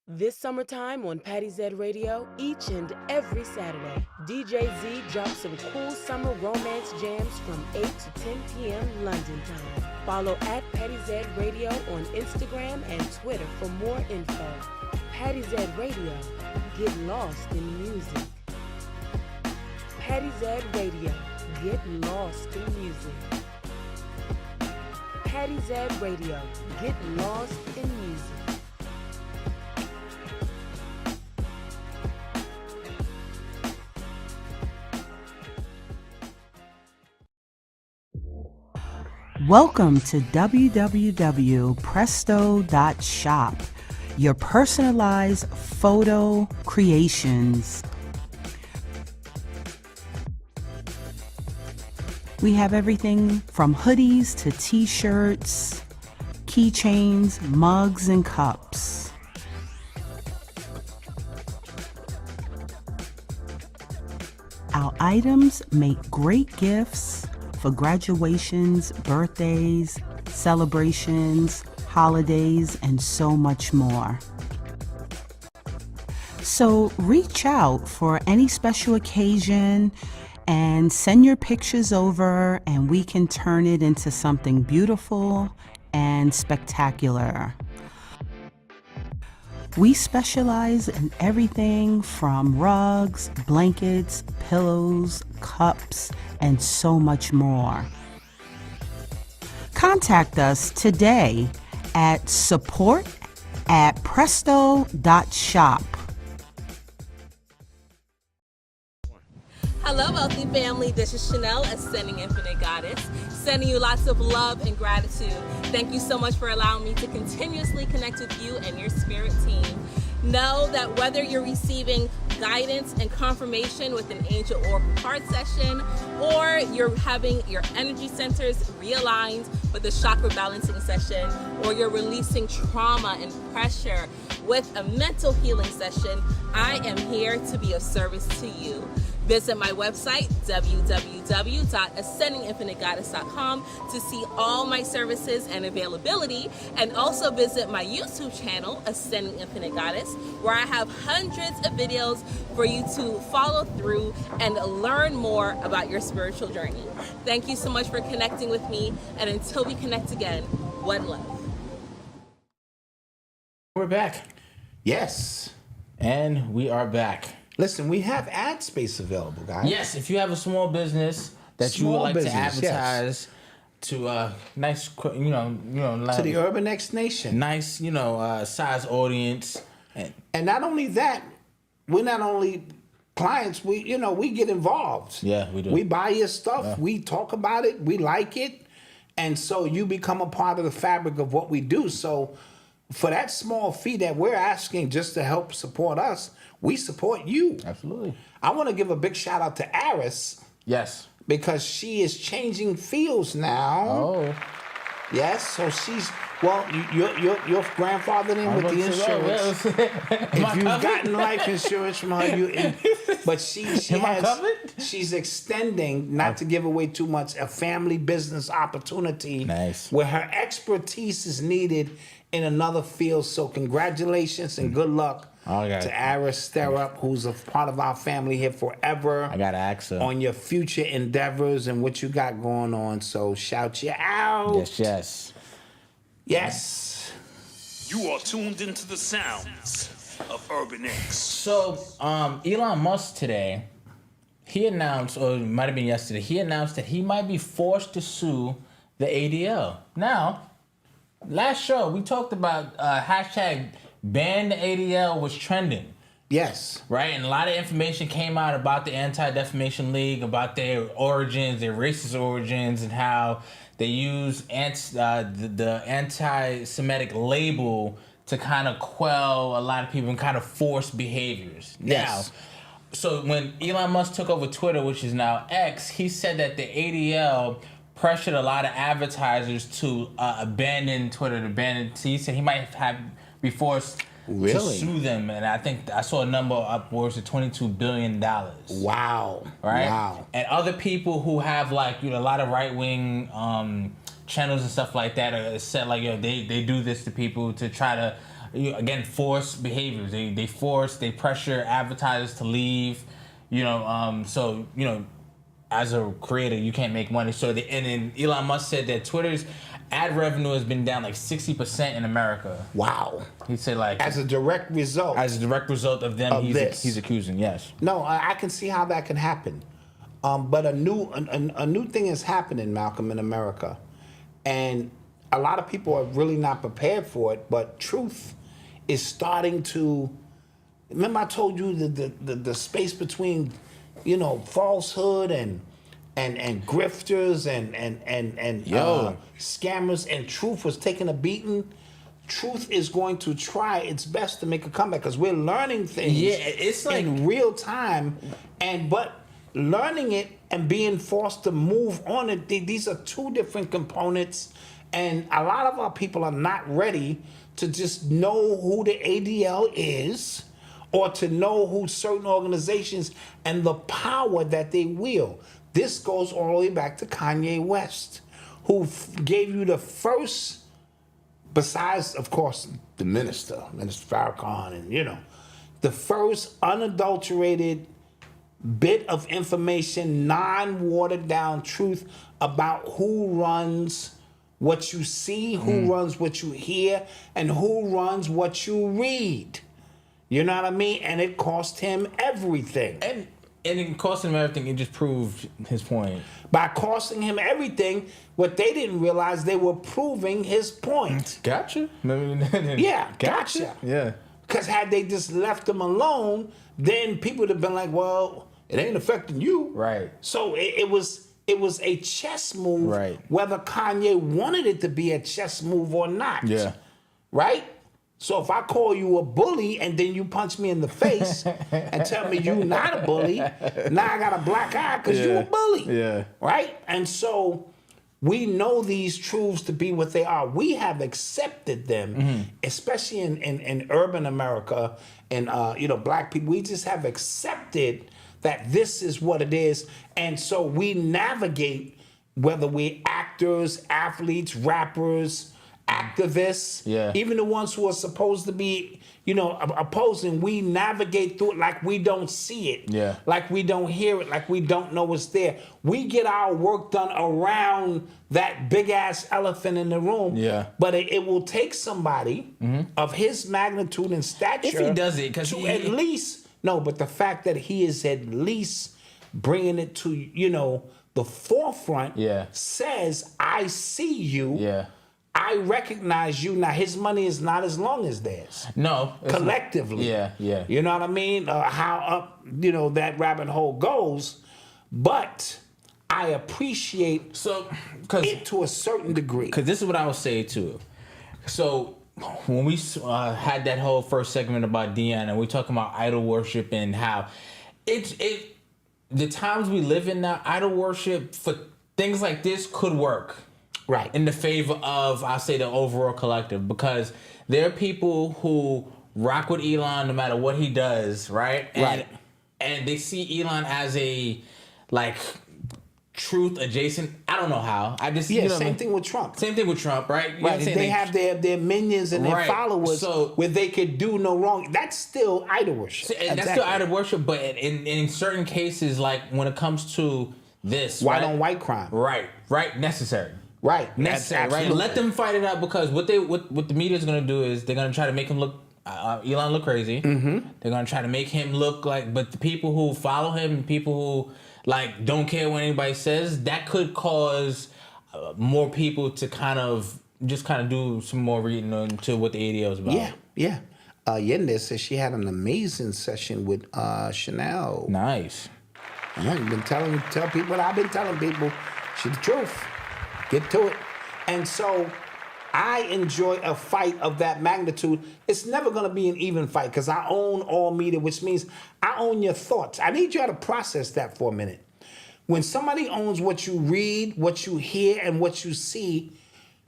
This summertime on Patty Z Radio, each and every Saturday, DJ Z drops some cool summer romance jams from 8 to 10 p.m. London time. Follow at Patty Z Radio on Instagram and Twitter for more info. Patty Z Radio, get lost in music. Patty Z Radio, get lost in music. Patty Z Radio, get lost in music. Welcome to www.presto.shop, your personalized photo creations. We have everything from hoodies to t-shirts, keychains, mugs, and cups. Our items make great gifts for graduations, birthdays, celebrations, holidays, and so much more. So reach out for any special occasion and send your pictures over, and we can turn it into something beautiful and spectacular. We specialize in everything from rugs, blankets, pillows, cups, and so much more. Contact us today at support@presto.shop. Hello, wealthy family. This is Chanel, Ascending Infinite Goddess, sending you lots of love and gratitude. Thank you so much for allowing me to continuously connect with you and your spirit team. Know that whether you're receiving guidance and confirmation with an angel oracle card session, or you're having your energy centers realigned with a chakra balancing session, or you're releasing trauma and pressure with a mental healing session, I am here to be of service to you. Visit my website, www.ascendinginfinitegoddess.com, to see all my services and availability, and also visit my YouTube channel, Ascending Infinite Goddess, where I have hundreds of videos for you to follow through and learn more about your spiritual journey. Thank you so much for connecting with me, and until we connect again, one love. We're back. Yes. And we are back. Listen, we have ad space available, guys. Yes, if you have a small business that you would like to advertise to nice, like, to the Urban X Nation, nice, size audience, and not only that, we're not only clients. We get involved. Yeah, we do. We buy your stuff. Yeah. We talk about it. We like it, and so you become a part of the fabric of what we do. So, for that small fee that we're asking just to help support us, we support you. Absolutely. I want to give a big shout out to Aris. Yes. Because she is changing fields now. Oh. Yes, so she's, well, your grandfather in with the insurance. If you've gotten life insurance from her, but she's extending, not to give away too much, a family business opportunity. Nice. Where her expertise is needed in another field. So congratulations and good luck to Aris Sterup, who's a part of our family here forever. I got to ask her. On your future endeavors and what you got going on. So shout you out. Yes, yes. Yes. You are tuned into the sounds of Urban X. So, Elon Musk today, he announced, or it might have been yesterday, he announced that he might be forced to sue the ADL. Now, last show, we talked about hashtag ban the ADL was trending. Yes. Right? And a lot of information came out about the Anti-Defamation League, about their origins, their racist origins, and how they use the anti-Semitic label to kind of quell a lot of people and kind of force behaviors. Yes. Now, so when Elon Musk took over Twitter, which is now X, he said that the ADL pressured a lot of advertisers to abandon Twitter, so he said he might be forced to sue them, and I think I saw a number upwards of $22 billion. Wow. Right? Wow. And other people who have like, a lot of right-wing channels and stuff like that said like, they do this to people to try to, again, force behaviors. They pressure advertisers to leave, so, as a creator, you can't make money. So, and then Elon Musk said that Twitter's ad revenue has been down like 60% in America. Wow. He said like as a direct result of them of he's accusing. Yes. No, I can see how that can happen. But a new thing is happening, Malcolm, in America. And a lot of people are really not prepared for it, but truth is starting to, remember I told you the space between, falsehood and grifters and scammers, and truth was taking a beating. Truth is going to try its best to make a comeback because we're learning things it's like in real time, but learning it and being forced to move on it, these are two different components, and a lot of our people are not ready to just know who the ADL is or to know who certain organizations and the power that they wield. This goes all the way back to Kanye West, who gave you the first, besides, of course, the Minister Farrakhan, and, the first unadulterated bit of information, non-watered down truth about who runs what you see, who runs what you hear, and who runs what you read. You know what I mean? And it cost him everything. And it cost him everything. It just proved his point. By costing him everything, what they didn't realize, they were proving his point. Gotcha. Yeah, gotcha. Yeah. Because had they just left him alone, then people would have been like, well, it ain't affecting you. Right. So it was a chess move, right, whether Kanye wanted it to be a chess move or not. Yeah. Right? So if I call you a bully and then you punch me in the face and tell me you not a bully, now I got a black eye because you a bully. Yeah. Right? And so we know these truths to be what they are. We have accepted them, especially in urban America and black people. We just have accepted that this is what it is. And so we navigate, whether we're actors, athletes, rappers, activists, even the ones who are supposed to be, opposing, we navigate through it like we don't see it, like we don't hear it, like we don't know it's there. We get our work done around that big ass elephant in the room. Yeah. But it will take somebody of his magnitude and stature, if he does it, to at least. No, but the fact that he is at least bringing it to, the forefront says, I see you. Yeah. I recognize you. Now, his money is not as long as theirs. No. Collectively. Yeah. You know what I mean? How up, that rabbit hole goes. But I appreciate it to a certain degree. Because this is what I would say, too. So when we had that whole first segment about Deion, and we're talking about idol worship and how the times we live in now, idol worship for things like this could work. Right. In the favor of, I'll say, the overall collective. Because there are people who rock with Elon no matter what he does, right? And they see Elon as a, truth adjacent. I don't know how. I just same thing with Trump. Same thing with Trump, right? Right. They have their minions and their followers where they could do no wrong. That's still idol worship. That's still idol worship, but in certain cases, like when it comes to this, white on white crime, right, necessary. Right. Necessary, right? Let them fight it out, because what the media is going to do is they're going to try to make him look, Elon look crazy. Mm-hmm. They're going to try to make him look like, but the people who follow him, people who don't care what anybody says, that could cause more people to kind of do some more reading into what the ADL is about. Yeah. Yende said she had an amazing session with Chanel. Nice. You've been tell people what I've been telling people. She's the truth. Get to it. And so I enjoy a fight of that magnitude. It's never going to be an even fight because I own all media, which means I own your thoughts. I need you to process that for a minute. When somebody owns what you read, what you hear, and what you see,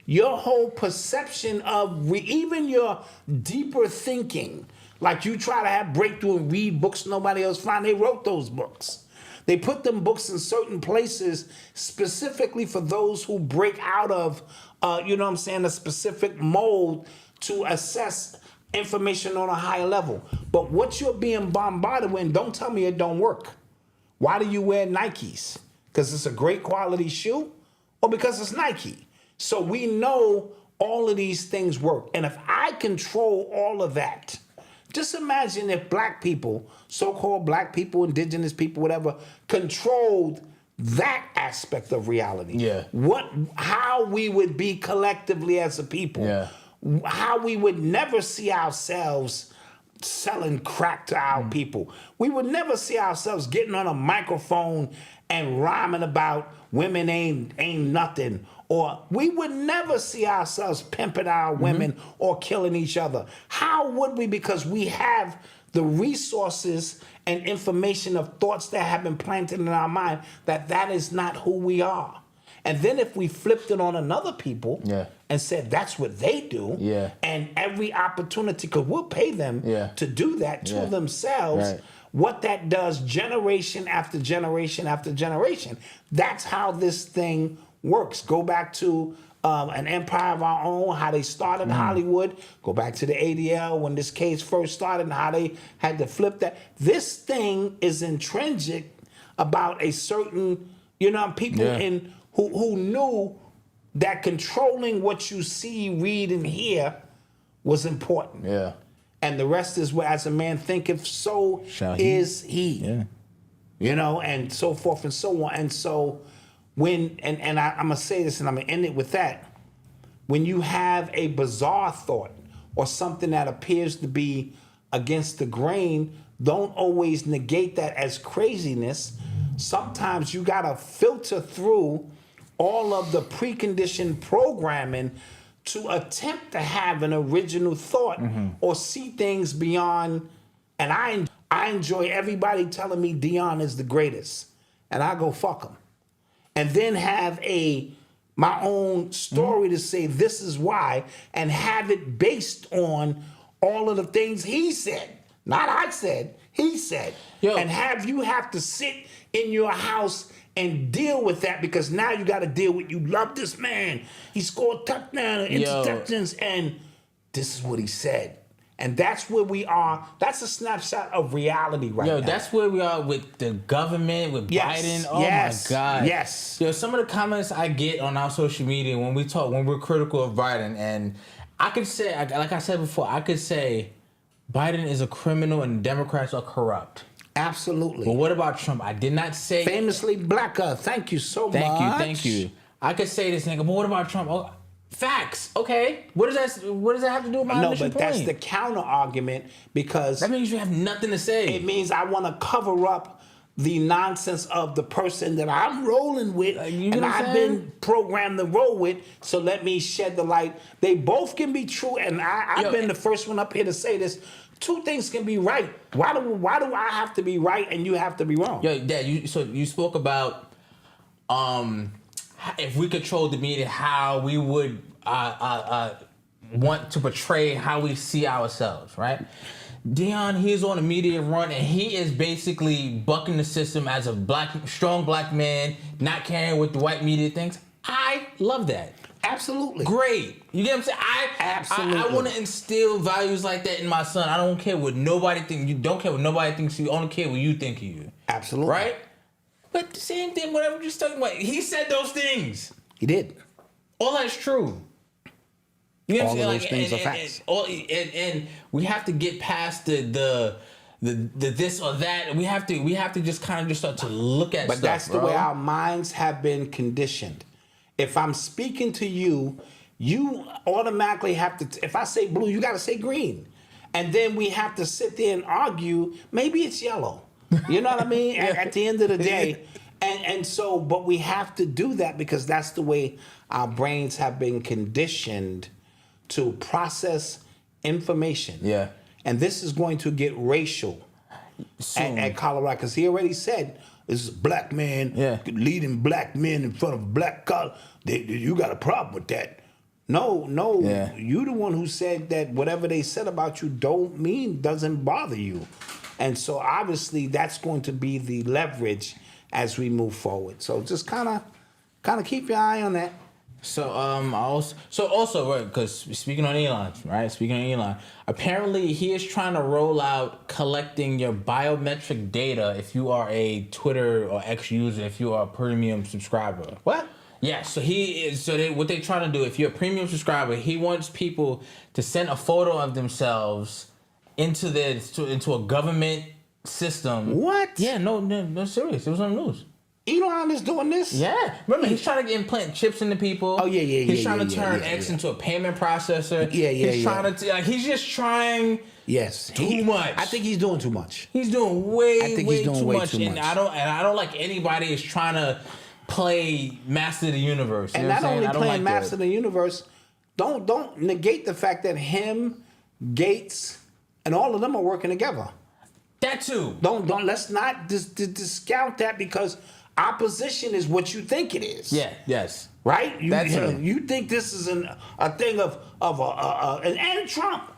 your whole perception of even your deeper thinking, like you try to have breakthrough and read books nobody else found, they wrote those books. They put them books in certain places specifically for those who break out of, a specific mold to assess information on a higher level. But what you're being bombarded with, don't tell me it don't work. Why do you wear Nikes? Because it's a great quality shoe or because it's Nike? So we know all of these things work. And if I control all of that, just imagine if black people, so-called black people, indigenous people, whatever, controlled that aspect of reality. Yeah. How we would be collectively as a people. Yeah. How we would never see ourselves selling crack to our people. We would never see ourselves getting on a microphone and rhyming about women ain't nothing. Or we would never see ourselves pimping our women or killing each other. How would we? Because we have the resources and information of thoughts that have been planted in our mind that is not who we are. And then if we flipped it on another people and said that's what they do, and every opportunity, because we'll pay them to do that to themselves, what that does generation after generation after generation, that's how this thing works. Go back to an empire of our own, how they started Hollywood. Go back to the ADL when this case first started and how they had to flip that. This thing is intrinsic about a certain, people in who knew that controlling what you see, read, and hear was important. Yeah. And the rest is where, as a man thinketh, so is he. Yeah. And so forth and so on. And so when, I'm going to say this and I'm going to end it with that. When you have a bizarre thought or something that appears to be against the grain, don't always negate that as craziness. Sometimes you got to filter through all of the preconditioned programming to attempt to have an original thought or see things beyond. And I enjoy everybody telling me Deion is the greatest. And I go, fuck him. And then have my own story to say this is why, and have it based on all of the things he said. Not I said, he said. And have to sit in your house and deal with that, because now you got to deal with, you love this man. He scored touchdown and interceptions, and this is what he said. And that's where we are. That's a snapshot of reality right now. That's where we are with the government, with Biden. Oh my God. Yes. Some of the comments I get on our social media when we're critical of Biden, and I could say, like I said before, I could say Biden is a criminal and Democrats are corrupt. Absolutely. But what about Trump? I did not say... Famously blacker. Thank you so much. Thank you. I could say this nigga, but what about Trump? Oh, facts. Okay. What does that have to do with my initial point? That's the counter argument, because... That means you have nothing to say. It means I want to cover up the nonsense of the person that I'm rolling with, and I've been programmed to roll with, so let me shed the light. They both can be true, and I've been the first one up here to say this. Two things can be right. Why do I have to be right and you have to be wrong? Dad, you spoke about if we controlled the media, how we would want to portray how we see ourselves, right? Deion, he's on a media run, and he is basically bucking the system as a strong black man, not caring what the white media thinks. I love that. Absolutely. Great. You get what I'm saying? I want to instill values like that in my son. I don't care what nobody thinks. You don't care what nobody thinks. You only care what you think of you. Absolutely. Right? But the same thing, whatever you're just talking about. He said those things. He did. All that's true. You know what I'm saying? All of those things are facts. And we have to get past the this or that. We have to just kind of just start to look at stuff. But that's the way our minds have been conditioned. If I'm speaking to you, you automatically have to, if I say blue, you got to say green. And then we have to sit there and argue, maybe it's yellow. You know what I mean? At the end of the day. And so, but we have to do that because that's the way our brains have been conditioned to process information. Yeah. And this is going to get racial at Colorado because he already said this is a black man leading black men in front of black collar. You got a problem with that. No, you the one who said that whatever they said about you doesn't bother you. And so obviously that's going to be the leverage as we move forward. So just kind of keep your eye on that. So also right, because speaking on Elon, apparently he is trying to roll out collecting your biometric data if you are a Twitter or X user, if you are a premium subscriber. What? Yeah, so what they're trying to do, if you're a premium subscriber, he wants people to send a photo of themselves into a government system. What? Yeah, no, serious. It was on the news. Elon is doing this? Yeah. Remember, he's trying to implant chips into people. Oh, yeah. He's trying to turn X into a payment processor. He's trying to, he's just trying too much. I think he's doing too much. He's doing way too much. And I don't like anybody is trying to play Master of the Universe. And not only playing Master of the Universe, don't negate the fact that him, Gates, and all of them are working together. That too. Let's not discount that because opposition is what you think it is. Yeah. Yes. Right. You think this is a thing of and Trump.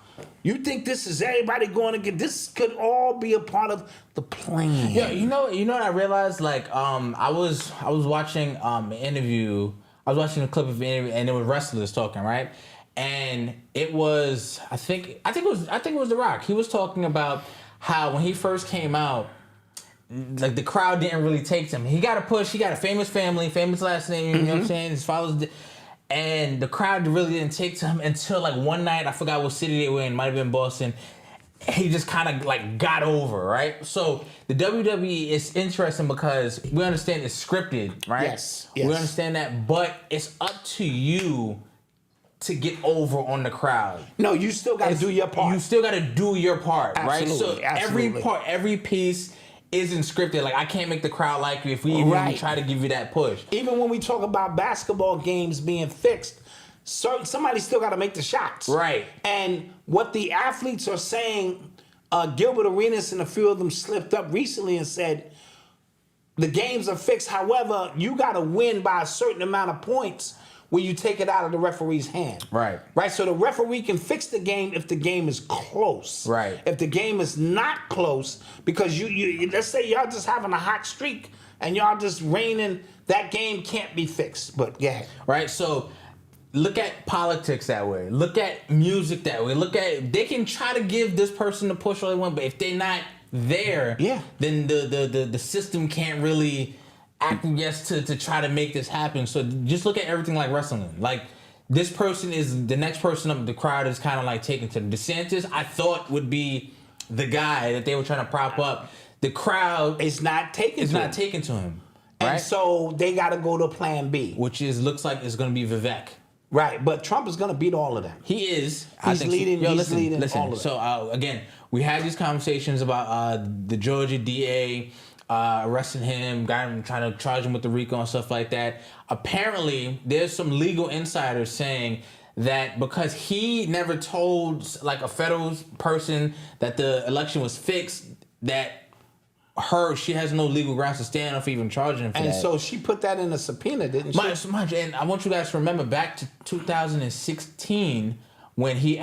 You think this is everybody going to get? This could all be a part of the plan. Yeah. You know what I realized? Like I was watching an interview. I was watching a clip of an interview, and it was wrestlers talking, right? And it was I think it was The Rock. He was talking about how when he first came out, like the crowd didn't really take him. He got a push. He got a famous family, famous last name. You know what I'm saying? His fathers, and the crowd really didn't take to him until like one night. I forgot what city they were in. Might have been Boston. He just kind of like got over, right? So the WWE is interesting because we understand it's scripted, right? Yes. We understand that, but it's up to you to get over on the crowd. No, you still got to do your part. You still got to do your part, right? So Absolutely. every piece isn't scripted. Like, I can't make the crowd like you if we even try to give you that push. Even when we talk about basketball games being fixed, somebody still got to make the shots. Right. And what the athletes are saying, Gilbert Arenas and a few of them slipped up recently and said, the games are fixed. However, you got to win by a certain amount of points where you take it out of the referee's hand. Right. Right. So the referee can fix the game if the game is close. Right. If the game is not close, because you let's say y'all just having a hot streak and y'all just raining, that game can't be fixed. But yeah. Right. So look at politics that way. Look at music that way. They can try to give this person the push all they want, but if they're not there, then the system can't really acquiesce to try to make this happen. So just look at everything like wrestling. Like, this person is the next person up. The crowd is kind of like taken to DeSantis. I thought would be the guy that they were trying to prop up. The crowd is not taken to him. Right? And so they got to go to Plan B, which looks like it's going to be Vivek. Right, but Trump is going to beat all of them. He is. He's leading. He's leading all of them. So again, we had these conversations about the Georgia DA. Arresting him, got him, trying to charge him with the RICO and stuff like that. Apparently, there's some legal insiders saying that because he never told like a federal person that the election was fixed, that she has no legal grounds to stand up for even charging him for that. And so she put that in a subpoena, didn't she? Much. And I want you guys to remember back to 2016 when he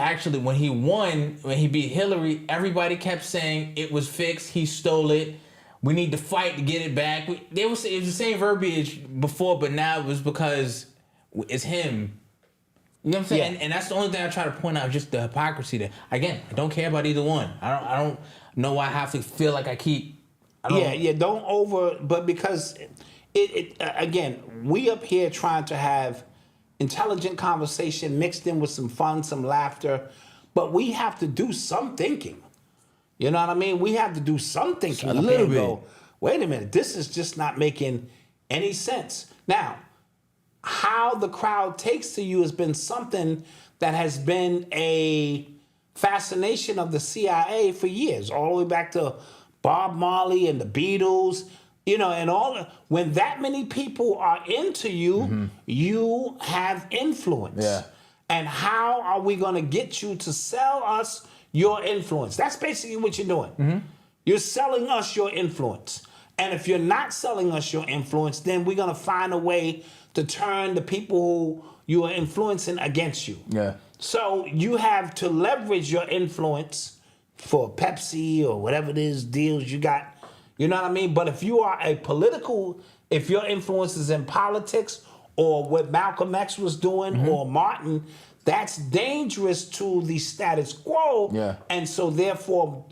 won, when he beat Hillary, everybody kept saying it was fixed, he stole it. We need to fight to get it back. It was the same verbiage before, but now it was because it's him. You know what I'm saying? And that's the only thing I try to point out, just the hypocrisy there. Again, I don't care about either one. I don't know why I have to feel like I keep. But because again, we up here trying to have intelligent conversation mixed in with some fun, some laughter, but we have to do some thinking. You know what I mean? We have to do some thinking. A little bit. Go, wait a minute, this is just not making any sense. Now, how the crowd takes to you has been something that has been fascination of the CIA for years, all the way back to Bob Marley and the Beatles, you know, and all. When that many people are into you, you have influence. Yeah. And how are we going to get you to sell us your influence? That's basically what you're doing. You're selling us your influence. And if you're not selling us your influence, then we're going to find a way to turn the people who you are influencing against you. Yeah. So you have to leverage your influence for Pepsi or whatever it is, deals you got. You know what I mean? But if you are if your influence is in politics or what Malcolm X was doing or Martin, that's dangerous to the status quo. Yeah. And so therefore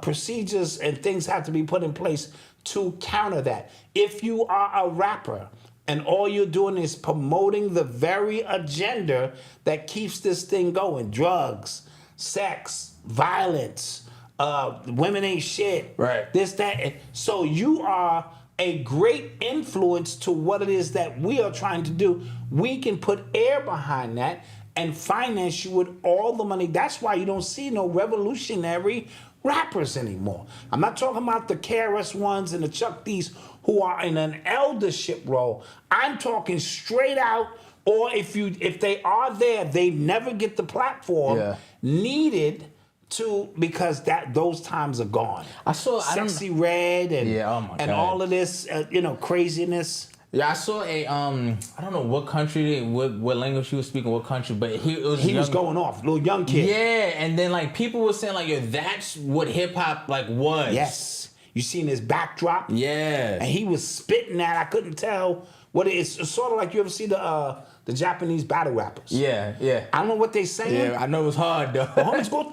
procedures and things have to be put in place to counter that. If you are a rapper and all you're doing is promoting the very agenda that keeps this thing going, drugs, sex, violence, women ain't shit, right? This, that. So you are a great influence to what it is that we are trying to do. We can put air behind that and finance you with all the money. That's why you don't see no revolutionary rappers anymore. I'm not talking about the KRS Ones and the Chuck D's who are in an eldership role. I'm talking straight out, or if they are there, they never get the platform needed to, because those times are gone. Sexy Red and all of this craziness. Yeah, I saw a I don't know what country, what language he was speaking, what country, but he was going off, little young kid. Yeah, and then like people were saying like, yo, that's what hip hop like was. Yes, you seen his backdrop. Yeah, and he was spitting that. I couldn't tell what it is. It's sort of like you ever see the Japanese battle rappers. Yeah, yeah. I don't know what they saying. Yeah, I know it was hard though. The homies go.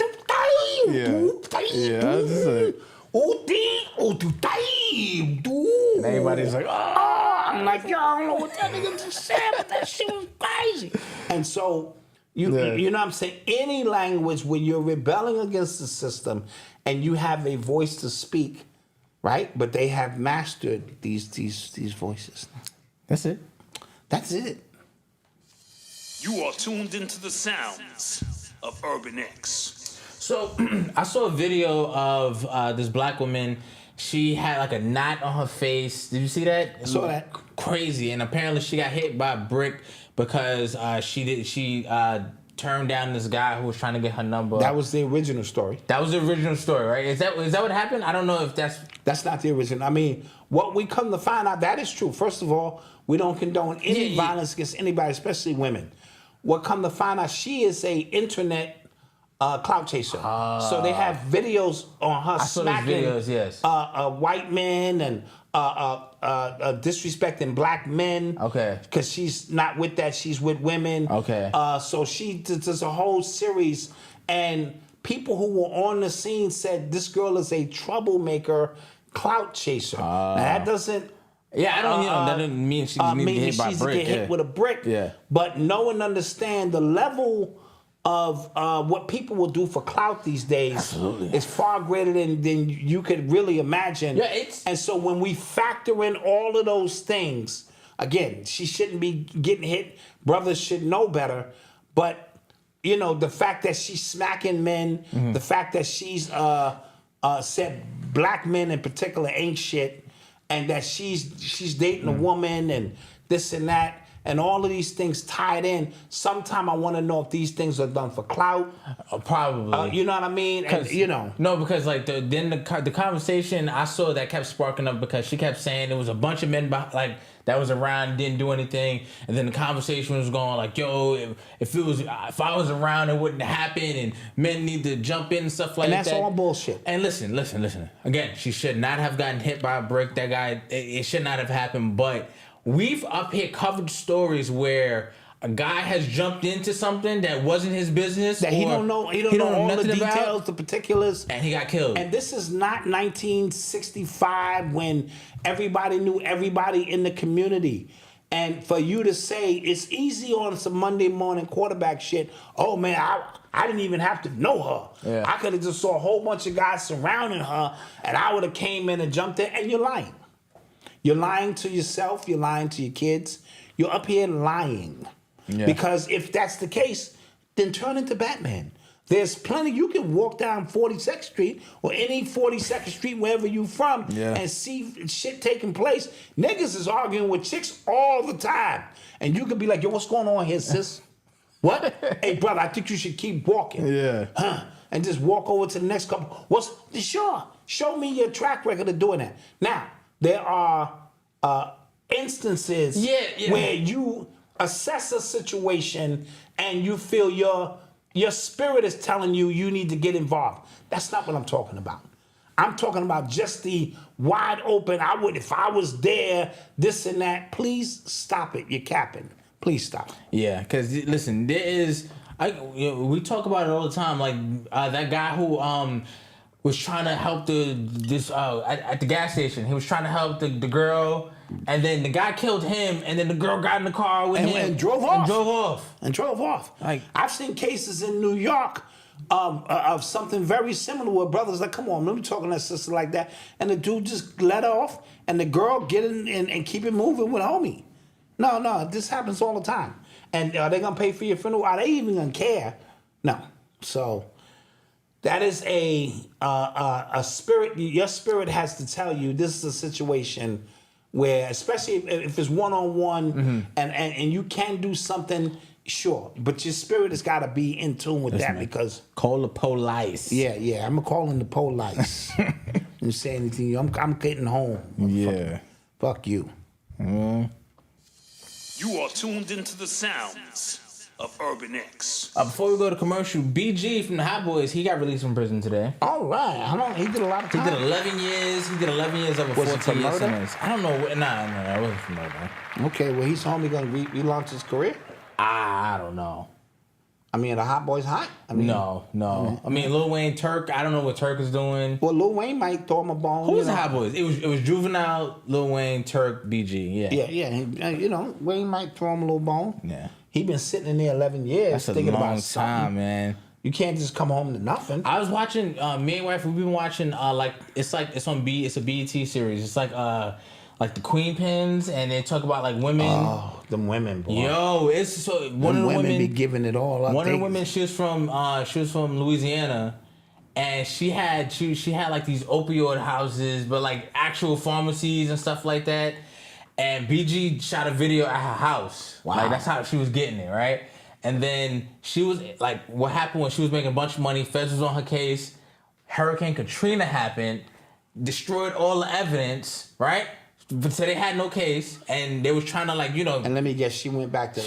And everybody's like, oh, I'm like, yo, I don't know what that nigga just said, but that shit was crazy. And so, you know what I'm saying? Any language where you're rebelling against the system and you have a voice to speak, right? But they have mastered these voices. That's it. That's it. You are tuned into the sounds of Urban X. So I saw a video of this black woman. She had like a knot on her face. Did you see that? I saw that. Crazy. And apparently she got hit by a brick because she turned down this guy who was trying to get her number. That was the original story. That was the original story, right? Is that what happened? I don't know if that's not the original. I mean, what we come to find out, that is true. First of all, we don't condone any violence against anybody, especially women. What come to find out, she is a internet clout chaser. So they have videos on her smacking white men and disrespecting black men. Okay. Because she's not with that, she's with women. Okay. So she does a whole series, and people who were on the scene said this girl is a troublemaker clout chaser. Now that doesn't. Yeah, I don't. That doesn't mean she's gonna get hit by a brick. Get hit with a brick. Yeah. But no one understands the level of what people will do for clout these days. Absolutely. Is far greater than you could really imagine. Yeah, and so when we factor in all of those things, again, she shouldn't be getting hit. Brothers should know better. But the fact that she's smacking men, the fact that she's said black men in particular ain't shit, and that she's dating a woman and this and that. And all of these things tied in. Sometime I want to know if these things are done for clout. Probably. You know what I mean? And, No, because like the conversation I saw that kept sparking up because she kept saying there was a bunch of men that was around, didn't do anything, and then the conversation was going like, yo, if I was around, it wouldn't happen, and men need to jump in and stuff like that. And that's all bullshit. And listen. Again, she should not have gotten hit by a brick. That guy, it should not have happened, but. We've up here covered stories where a guy has jumped into something that wasn't his business. That he don't know all the details, the particulars. And he got killed. And this is not 1965 when everybody knew everybody in the community. And for you to say it's easy on some Monday morning quarterback shit, oh man, I didn't even have to know her. Yeah. I could have just saw a whole bunch of guys surrounding her and I would have came in and jumped in, and you're lying. You're lying to yourself. You're lying to your kids. You're up here lying. Yeah. Because if that's the case, then turn into Batman. There's plenty. You can walk down 42nd Street or any 42nd Street, wherever you from, and see shit taking place. Niggas is arguing with chicks all the time. And you could be like, yo, what's going on here, sis? What? Hey, brother, I think you should keep walking. Yeah. Huh? And just walk over to the next couple. Sure. Show me your track record of doing that. Now, there are instances where you assess a situation and you feel your spirit is telling you need to get involved. That's not what I'm talking about. I'm talking about just the wide open. If I was there, this and that. Please stop it. You're capping. Please stop. Yeah, because listen, we talk about it all the time. Like that guy who was trying to help at the gas station. He was trying to help the girl, and then the guy killed him, and then the girl got in the car with him and drove off. Like, I've seen cases in New York of something very similar where brothers like, come on, let me talk to that sister like that, and the dude just let off, and the girl get in and keep it moving with homie. No, this happens all the time. And are they gonna pay for your funeral? Are they even gonna care? No. So that is a spirit. Your spirit has to tell you this is a situation where, especially if it's one-on-one and you can do something, sure. But your spirit has got to be in tune with that, because call the police. Yeah. I'm gonna call in the police. You say anything? I'm getting home. Yeah. Fuck you. You are tuned into the sounds of Urban X. Before we go to commercial, BG from the Hot Boys, he got released from prison today. All right. He did a lot of time. He did 11 years. He did 11 years over 14 years sentence. I don't know. Nah, it wasn't for murder. Okay, well, he's only going to relaunch his career? I don't know. I mean, the Hot Boys hot? No. I mean, Lil Wayne, Turk, I don't know what Turk is doing. Well, Lil Wayne might throw him a bone. Who was the Hot Boys? It was Juvenile, Lil Wayne, Turk, BG, Yeah. Wayne might throw him a little bone. Yeah. He been sitting in there 11 years That's thinking a long about something. time, man. You can't just come home to nothing. I was watching, me and wife, we've been watching, it's a BET series. It's like the Queen Pins, and they talk about like women. Oh, them women, boy. Yo, it's so one of the women be giving it all up. One of the women, she was from Louisiana, and she had like these opioid houses, but like actual pharmacies and stuff like that. And BG shot a video at her house. Wow. Like that's how she was getting it, right? And then she was like, what happened when she was making a bunch of money? Feds was on her case. Hurricane Katrina happened, destroyed all the evidence, right? But so they had no case, and they was trying to And let me guess, she went back to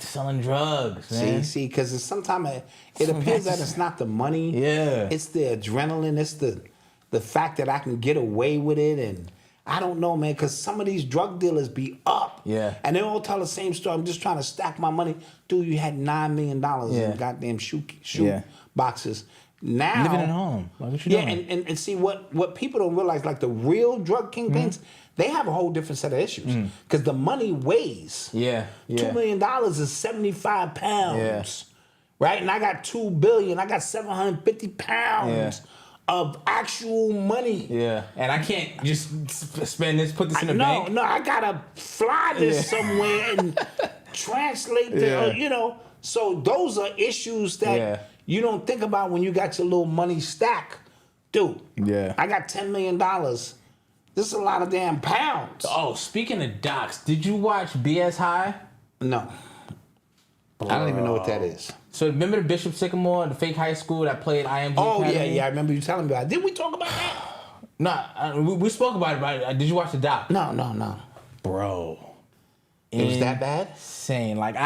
selling drugs. Man. See, because sometimes it appears that it's not the money. Yeah, it's the adrenaline. It's the fact that I can get away with it, and I don't know, man. Because some of these drug dealers be up. Yeah, and they all tell the same story. I'm just trying to stack my money, dude. You had $9 million in goddamn shoe boxes. Now living at home. Like, what you doing? And see what people don't realize, like the real drug kingpins. They have a whole different set of issues because the money weighs. Yeah. $2 million is 75 pounds, right? And I got $2 billion. I got 750 pounds of actual money. Yeah, and I can't just spend this, put this in the bank. No, I gotta fly this somewhere and translate the, So those are issues that you don't think about when you got your little money stack, dude. Yeah, I got $10 million. This is a lot of damn pounds. Oh, speaking of docs, did you watch BS High? No. I don't even know what that is. So remember the Bishop Sycamore, the fake high school that played IMG Oh, Academy? yeah, I remember you telling me about it. Did we talk about that? No, we spoke about it. Did you watch the doc? No. Bro. It was that bad? Insane. Like,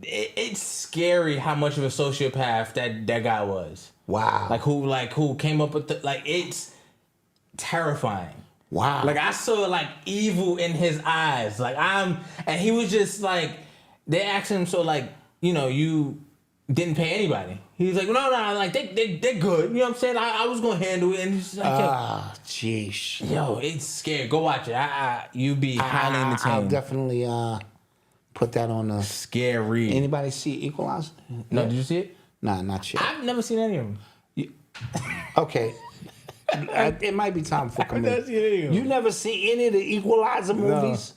it's scary how much of a sociopath that guy was. Wow. Who came up with it's terrifying. Wow. Like, I saw, evil in his eyes. And he was just, they asked him, so, you didn't pay anybody. He was like, no, they're good. You know what I'm saying? I was going to handle it. And he's like, jeez. Yo, it's scary. Go watch it. You be highly entertained. I'll definitely put that on the... Scary. Anybody see Equalizer? No, did you see it? Nah, not yet. I've never seen any of them. Okay. It might be time for commitment. You never see any of the Equalizer movies?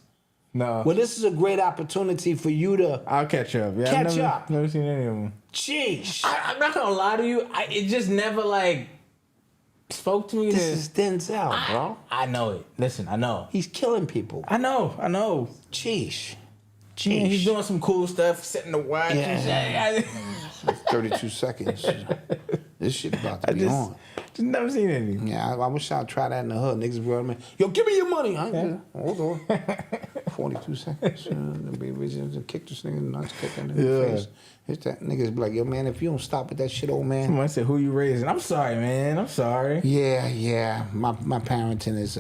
No. Well, this is a great opportunity for you to I'll catch up. Yeah, catch up. Never seen any of them. Jeez. I'm not gonna lie to you. It just never like spoke to me. This is Denzel, bro. I know it. Listen, I know. He's killing people. I know. Jeez. Yeah, he's doing some cool stuff, setting the watch and shit. 32 seconds. This shit about to be on. Just never seen any. Yeah, I wish I'd try that in the hood. Niggas brought me, yo, give me your money. Hold on. 42 seconds. Kick this nigga in the nuts, kick that nigga in the face. Hit that niggas be like, yo, man, if you don't stop with that shit, old man. Somebody said, who you raising? I'm sorry, man. I'm sorry. Yeah. My parenting is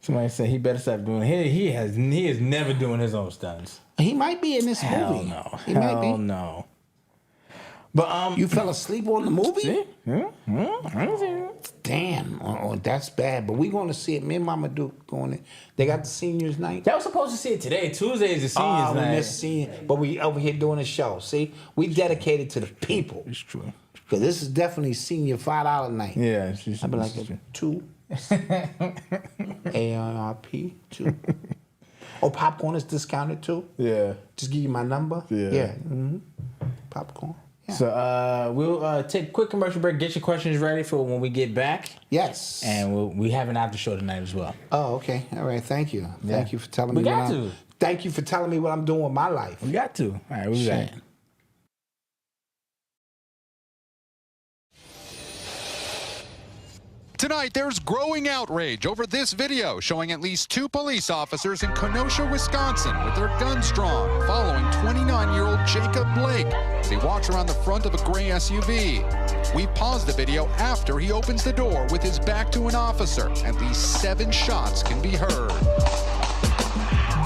Somebody said he better stop doing it. He is never doing his own stunts. He might be in this Hell movie. no. He might be. Hell no. But you fell asleep on the movie? See? Yeah. Damn. Oh, that's bad. But we going to see it. Me and Mama Duke going in. They got the seniors night. That was supposed to see it today. Tuesday is the seniors night. We missed senior, but we over here doing a show. See, we dedicated to the people. It's true. Because this is definitely senior $5 night. Yeah. I'd be like, 2. ARP 2. Oh, popcorn is discounted too? Yeah. Just give you my number? Yeah. Mm-hmm. Popcorn. Yeah. So we'll take a quick commercial break. Get your questions ready for when we get back. Yes. And we have an after show tonight as well. Oh, okay. All right. Thank you. Yeah. Thank you for telling me. Thank you for telling me what I'm doing with my life. We got to. All right, we'll be back. Tonight, there's growing outrage over this video showing at least 2 police officers in Kenosha, Wisconsin with their guns drawn following 29-year-old Jacob Blake as he walks around the front of a gray SUV. We paused the video after he opens the door with his back to an officer. At least 7 shots can be heard.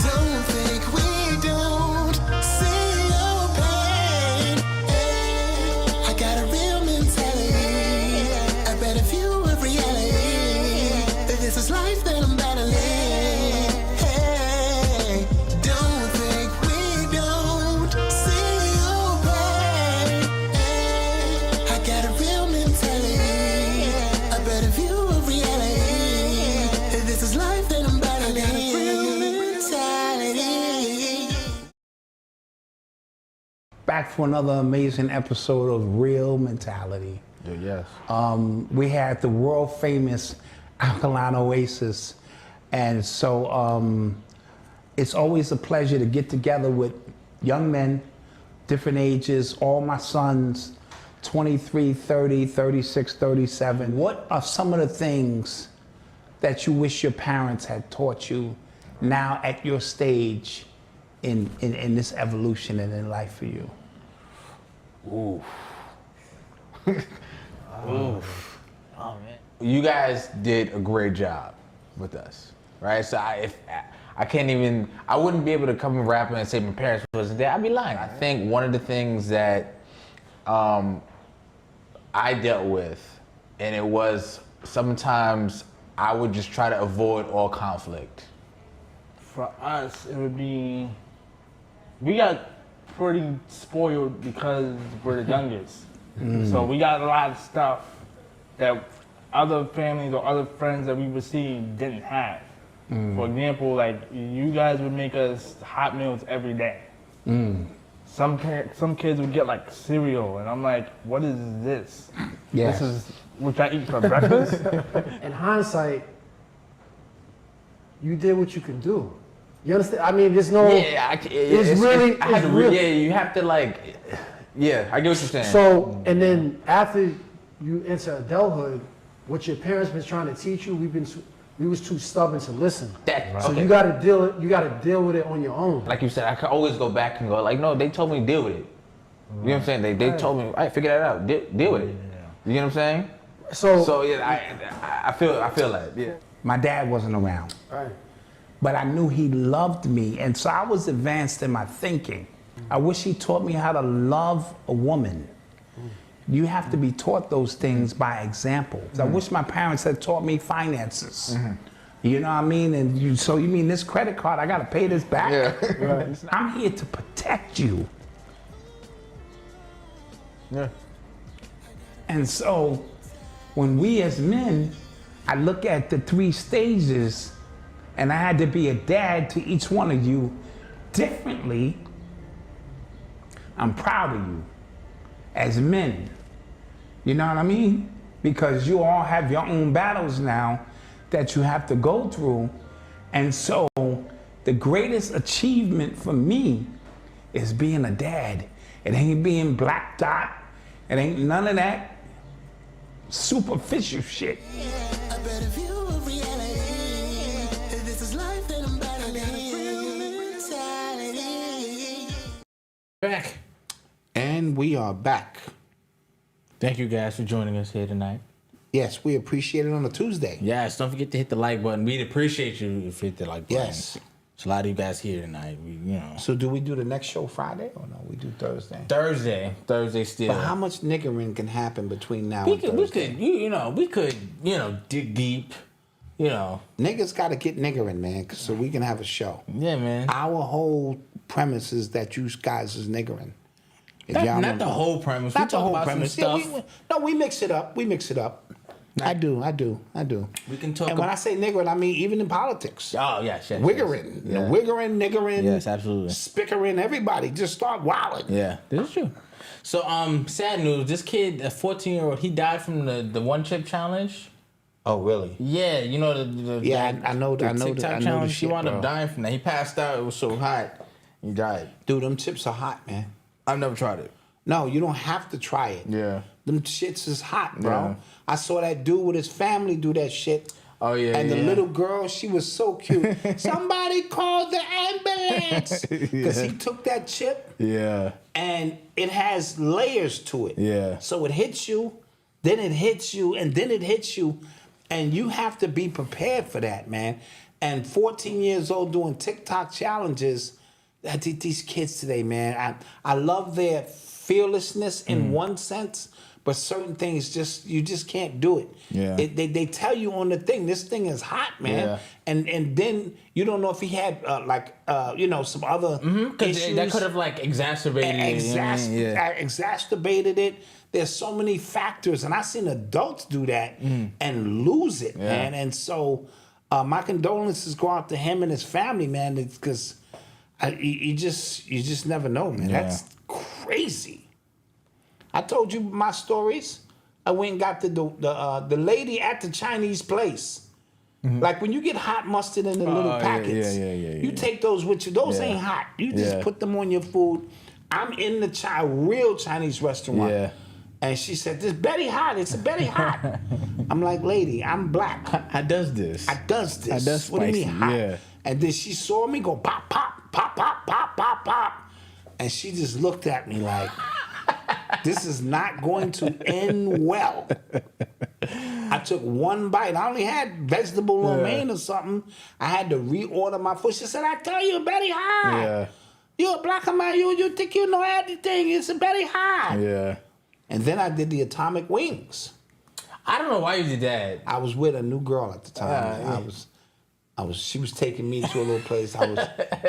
Don't think we don't see your pain. I got a real mentality, a better view of reality. This is life that I'm battling. Hey, don't think we don't see your pain. I got a real mentality, a better view of reality. This is life that I'm battling. Back for another amazing episode of Real Mentality. Yes. We had the world famous Alkaline Oasis, and so it's always a pleasure to get together with young men, different ages, all my sons, 23, 30, 36, 37. What are some of the things that you wish your parents had taught you now at your stage in this evolution and in life for you? Oof. Oof. Oh man. You guys did a great job with us, right? So I wouldn't be able to come and rap and say my parents wasn't there. I'd be lying. I think one of the things that I dealt with, and it was sometimes I would just try to avoid all conflict. For us, it would be, we got pretty spoiled because we're the youngest. So we got a lot of stuff that other families or other friends that we would see didn't have. For example, like you guys would make us hot meals every day. Some kids would get like cereal, and I'm like, what is this? Yes. This is what I eat for breakfast? In hindsight, you did what you could do. You understand? I mean, there's no. Yeah, you have to like. Yeah, I get what you're saying. So, and then after you enter adulthood, what your parents been trying to teach you, we was too stubborn to listen. So you got to deal with it on your own. Like you said, I can always go back and go like, no, they told me to deal with it. You know what I'm saying? They told me, all right, figure that out. Deal with it. You know what I'm saying? So yeah, I feel that. Yeah. My dad wasn't around. Right. But I knew he loved me, and so I was advanced in my thinking. I wish he taught me how to love a woman. You have to be taught those things by example. I wish my parents had taught me finances. You know what I mean? And you mean this credit card, I gotta pay this back? Yeah. Right. I'm here to protect you. Yeah. And so when we as men, I look at the 3 stages and I had to be a dad to each one of you differently, I'm proud of you as men. You know what I mean? Because you all have your own battles now that you have to go through. And so the greatest achievement for me is being a dad. It ain't being Black Dot. It ain't none of that superficial shit. A better view of reality. This is life that I'm battling. Back. And we are back. Thank you guys for joining us here tonight. Yes, we appreciate it on a Tuesday. Yes, don't forget to hit the like button. We'd appreciate you if you hit the like button. Yes. There's a lot of you guys here tonight. So do we do the next show Friday or no? We do Thursday. Thursday still. But how much niggering can happen between now we and could, Thursday? we could dig deep. Niggas got to get niggering, man, so we can have a show. Yeah, man. Our whole premise is that you guys is niggering. Not the whole premise. Not We the talk whole about premise. some Yeah, stuff. we mix it up. We mix it up. I do. We can talk. And when I say niggering, I mean even in politics. Oh yes. Wiggering, Yeah. wiggering, niggering. Yes, absolutely. Spickering, everybody just start wilding. Yeah, this is true. So, sad news. This kid, a 14-year-old, he died from the one chip challenge. Oh, really? Yeah, you know the I know the I know TikTok the- I know challenge. the He shit, wound bro. up dying from that. He passed out. It was so hot. He died. Dude, them chips are hot, man. I've never tried it. No, you don't have to try it. Yeah. Them shits is hot, bro. Yeah. I saw that dude with his family do that shit. Oh yeah. And the yeah. little girl, she was so cute. Somebody called the ambulance. Because he took that chip Yeah. and it has layers to it. Yeah. So it hits you, then it hits you, and then it hits you. And you have to be prepared for that, man. And 14 years old doing TikTok challenges. I think these kids today, man, I love their fearlessness in one sense, but certain things you just can't do it. Yeah. They tell you on the thing, this thing is hot, man. Yeah. And then you don't know if he had some other Because issues. that could have exacerbated it. You know what I mean? Yeah. Exacerbated it. There's so many factors, and I've seen adults do that and lose it, man. And so, my condolences go out to him and his family, man. It's because you just never know, man. Yeah. That's crazy. I told you my stories. I went and got the lady at the Chinese place. Like when you get hot mustard in the little packets, you take those with you. Those ain't hot. You just put them on your food. I'm in the real Chinese restaurant. Yeah. And she said, "This Betty hot. It's a Betty hot." I'm like, "Lady, I'm black. I does this. I does this. I does What do you mean spicy, hot?" yeah. And then she saw me go pop, pop, pop, pop, pop, pop, pop. And she just looked at me like, this is not going to end well. I took one bite. I only had vegetable lo mein or something. I had to reorder my food. She said, "I tell you, Betty hot. Yeah. You're a black man. You think you know everything. It's a Betty hot." Yeah. And then I did the atomic wings. I don't know why you did that. I was with a new girl at the time. She was taking me to a little place. I was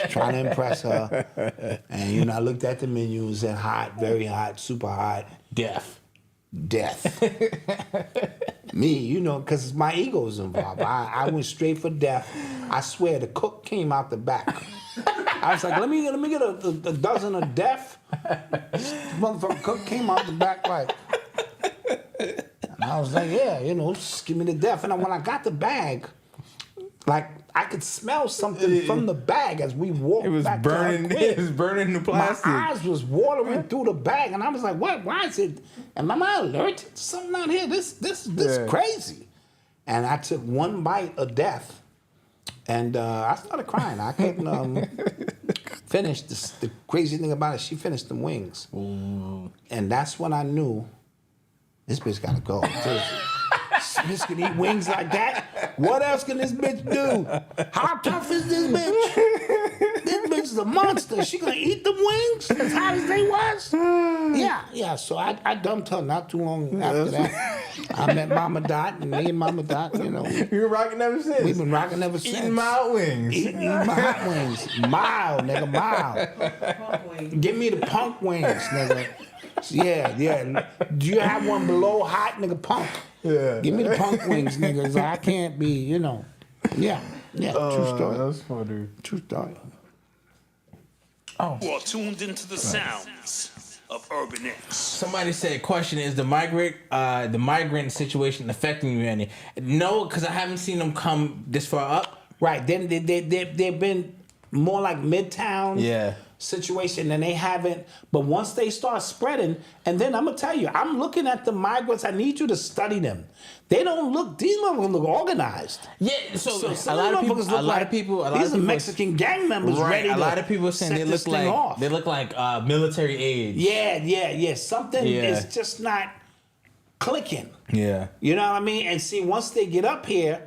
trying to impress her. And I looked at the menu and said hot, very hot, super hot. Death. Me, because my ego was involved. I went straight for death. I swear the cook came out the back. I was like, let me get a dozen of death. This motherfucking cook came out the back like, and I was like, yeah, just give me the death. And when I got the bag, like I could smell something from the bag as we walked back to our crib. It was burning the plastic. My eyes was watering through the bag, and I was like, "What? Why is it? Am I allergic to something out here? This crazy." And I took one bite of death, and I started crying. I couldn't finish this. The crazy thing about it, she finished the wings, and that's when I knew this bitch gotta go. This bitch can eat wings like that? What else can this bitch do? How tough is this bitch? This bitch is a monster. She gonna eat the wings as hot as they was? Yeah. So I dumped her not too long after that. I met Mama Dot, and me and Mama Dot, You were rocking ever since. We've been rocking ever since. Eating mild wings. Eating my hot wings. Mild, nigga, mild. Give me the punk wings, nigga. Yeah. Do you have one below hot, nigga, punk? Yeah. Give me the punk wings, niggas. I can't be, Yeah. Yeah, true story. That's funny. True story. You are tuned into the sounds of Urban X. Somebody said, question, is the migrant situation affecting you any? No, because I haven't seen them come this far up. Right. Then they've been more like Midtown situation, and they haven't. But once they start spreading, and then I'm gonna tell you, I'm looking at the migrants. I need you to study them. They don't look. These motherfuckers look organized. Yeah. So a lot of people. These are Mexican gang members ready to. A lot of people are saying they look like military age. Yeah. Something is just not clicking. Yeah. You know what I mean? And see, once they get up here,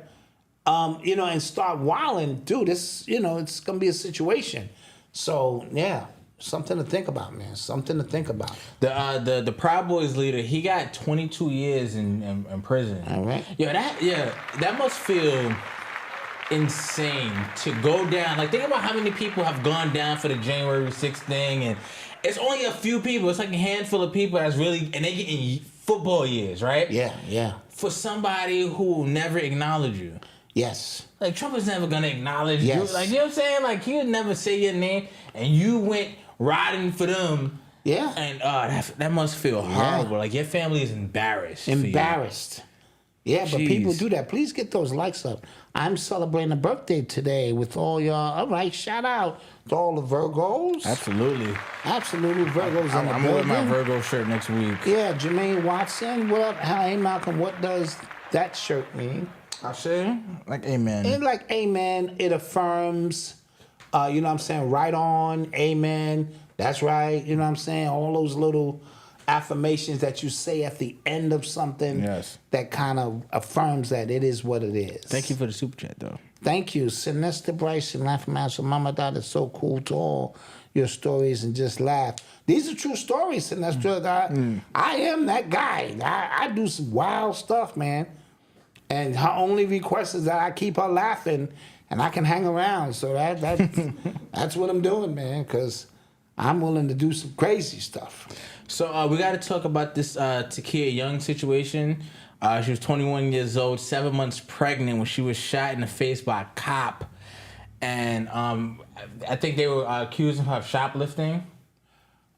and start wilding, dude, it's gonna be a situation. So yeah, something to think about, man. Something to think about. The Proud Boys leader, he got 22 years in prison. All right. That must feel insane to go down. Like, think about how many people have gone down for the January 6th thing, and it's only a few people. It's like a handful of people that's really, and they get in football years, right? Yeah. For somebody who will never acknowledge you. Yes. Like, Trump is never gonna acknowledge you. Yes. Like, you know what I'm saying? Like, he would never say your name, and you went riding for them. Yeah. And that must feel horrible. Like, your family is embarrassed. Embarrassed. Yeah, but people do that. Please get those likes up. I'm celebrating a birthday today with all y'all. All right, shout out to all the Virgos. Absolutely, Virgos. I'm gonna wear my Virgo shirt next week. Yeah, Jermaine Watson. What up? Hey, Malcolm. What does that shirt mean? I say, like, amen. It like amen. It affirms. You know what I'm saying? Right on. Amen. That's right. You know what I'm saying? All those little affirmations that you say at the end of something. Yes. That kind of affirms that it is what it is. Thank you for the super chat, though. Thank you. Sinester Bryson, laughing out. So Mama Dot is so cool to all your stories and just laugh. These are true stories, Sinester. I am that guy. I do some wild stuff, man. And her only request is that I keep her laughing and I can hang around. So that's what I'm doing, man, because I'm willing to do some crazy stuff. So we got to talk about this Takia Young situation. She was 21 years old, 7 months pregnant when she was shot in the face by a cop. And I think they were accusing her of shoplifting.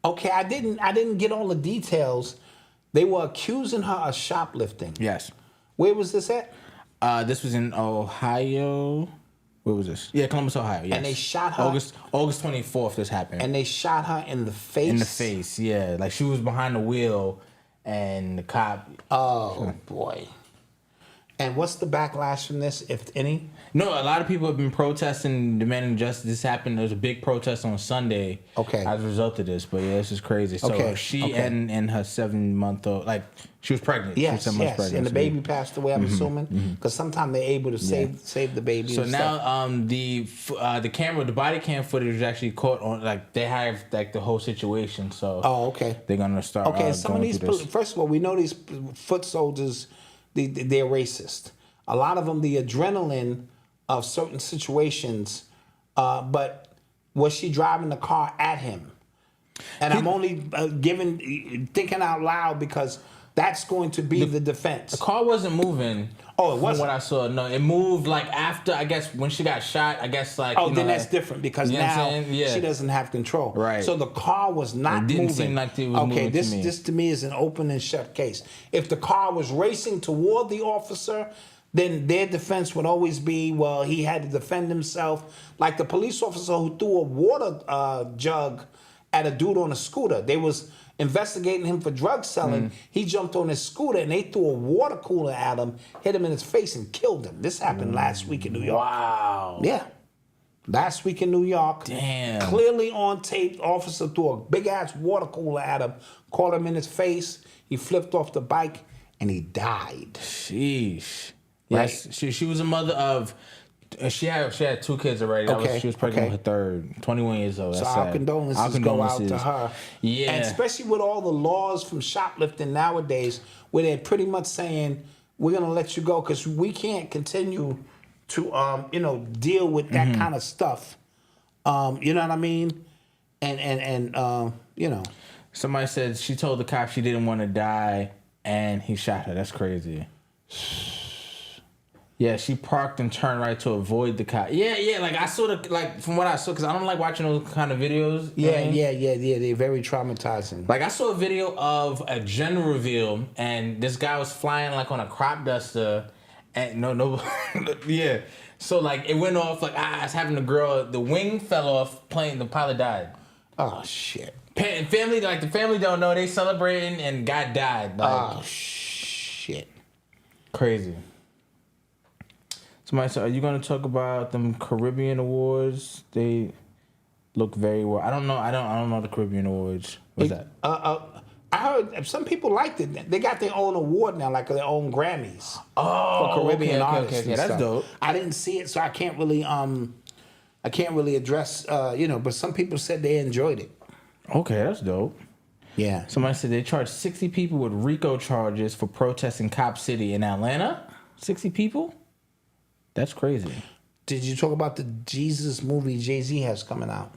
Okay, I didn't get all the details. They were accusing her of shoplifting. Yes. Where was this at? This was in Ohio. Where was this? Yeah, Columbus, Ohio. Yes. And they shot her. August 24th. This happened. And they shot her in the face. In the face, yeah. Like, she was behind the wheel, and the cop. Oh boy. And what's the backlash from this, if any? No, a lot of people have been protesting, demanding justice. This happened. There was a big protest on Sunday. Okay. As a result of this, but yeah, this is crazy. So she and her 7-month-old, like, she was pregnant. Yes, she was 7 months pregnant. And the baby passed away, I'm assuming, because sometimes they're able to save the baby. So and now, stuff. the body cam footage was actually caught on, like, they have, like, the whole situation. So they're gonna start. Okay, some of these. First of all, we know these foot soldiers. They're racist. A lot of them, the adrenaline of certain situations. But was she driving the car at him? And I'm only thinking out loud because that's going to be the defense. The car wasn't moving. Oh, it wasn't? From what I saw, no. It moved, like, after, I guess, when she got shot, I guess, like, oh, then that's different because now she doesn't have control. Right. So the car was not moving. It didn't seem like it was moving to me. This to me is an open and shut case. If the car was racing toward the officer, then their defense would always be, well, he had to defend himself. Like the police officer who threw a water jug at a dude on a scooter. They was investigating him for drug selling. He jumped on his scooter and they threw a water cooler at him, hit him in his face and killed him. This happened last week in New York. Wow. Yeah. Last week in New York. Damn. Clearly on tape, officer threw a big ass water cooler at him, caught him in his face. He flipped off the bike and he died. Sheesh. Right? Yes, she was a mother of. She had 2 kids already. She was pregnant with her third. 21 years old. So That's our sad. condolences go out to her. Yeah. And especially with all the laws from shoplifting nowadays, where they're pretty much saying, we're going to let you go because we can't continue to, deal with that kind of stuff. You know what I mean? And Somebody said she told the cop she didn't want to die and he shot her. That's crazy. Yeah, she parked and turned right to avoid the cop. Yeah, like I saw from what I saw, because I don't like watching those kind of videos. Yeah, they're very traumatizing. Like I saw a video of a gender reveal, and this guy was flying like on a crop duster, and no, yeah. So like it went off like I was having the wing fell off, the pilot died. Oh shit. And the family don't know, they celebrating and guy died. Oh shit. Crazy. Somebody said, are you going to talk about them Caribbean Awards? They look very well. I don't know the Caribbean Awards. What's that? I heard some people liked it. They got their own award now, like their own Grammys. Oh, for Caribbean artists. Okay. That's dope. I didn't see it, so I can't really address but some people said they enjoyed it. Okay, that's dope. Yeah. Somebody said they charged 60 people with RICO charges for protesting Cop City in Atlanta. 60 people? That's crazy. Did you talk about the Jesus movie Jay-Z has coming out?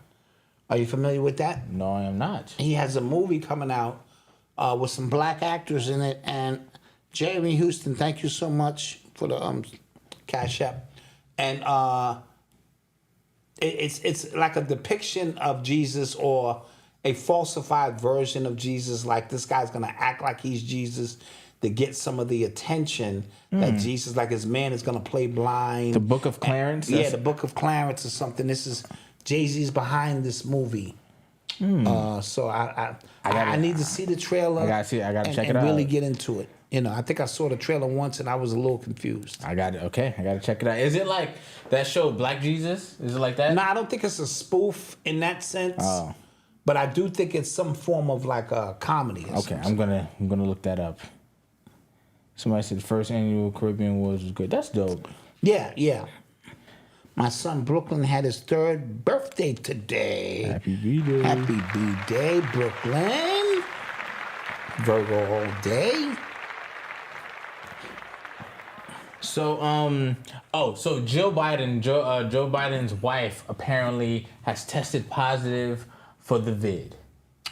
Are you familiar with that? No, I am not. He has a movie coming out with some black actors in it, and Jeremy Houston, thank you so much for the Cash App. And it's like a depiction of Jesus or a falsified version of Jesus. Like this guy's gonna act like he's Jesus to get some of the attention that Jesus, like his man is gonna play blind. The Book of Clarence? The Book of Clarence or something. This is Jay-Z's behind this movie. So I need to see the trailer. I gotta check it out. And really get into it. I think I saw the trailer once and I was a little confused. I got it. Okay, I gotta check it out. Is it like that show Black Jesus? Is it like that? No, I don't think it's a spoof in that sense. Oh. But I do think it's some form of like a comedy. Okay, I'm gonna look that up. Somebody said the first annual Caribbean Awards was good. That's dope. Yeah. My son Brooklyn had his 3rd birthday today. Happy B-Day. Happy B-Day, Brooklyn. Virgo all day. So, so Joe Biden's wife apparently has tested positive for the vid.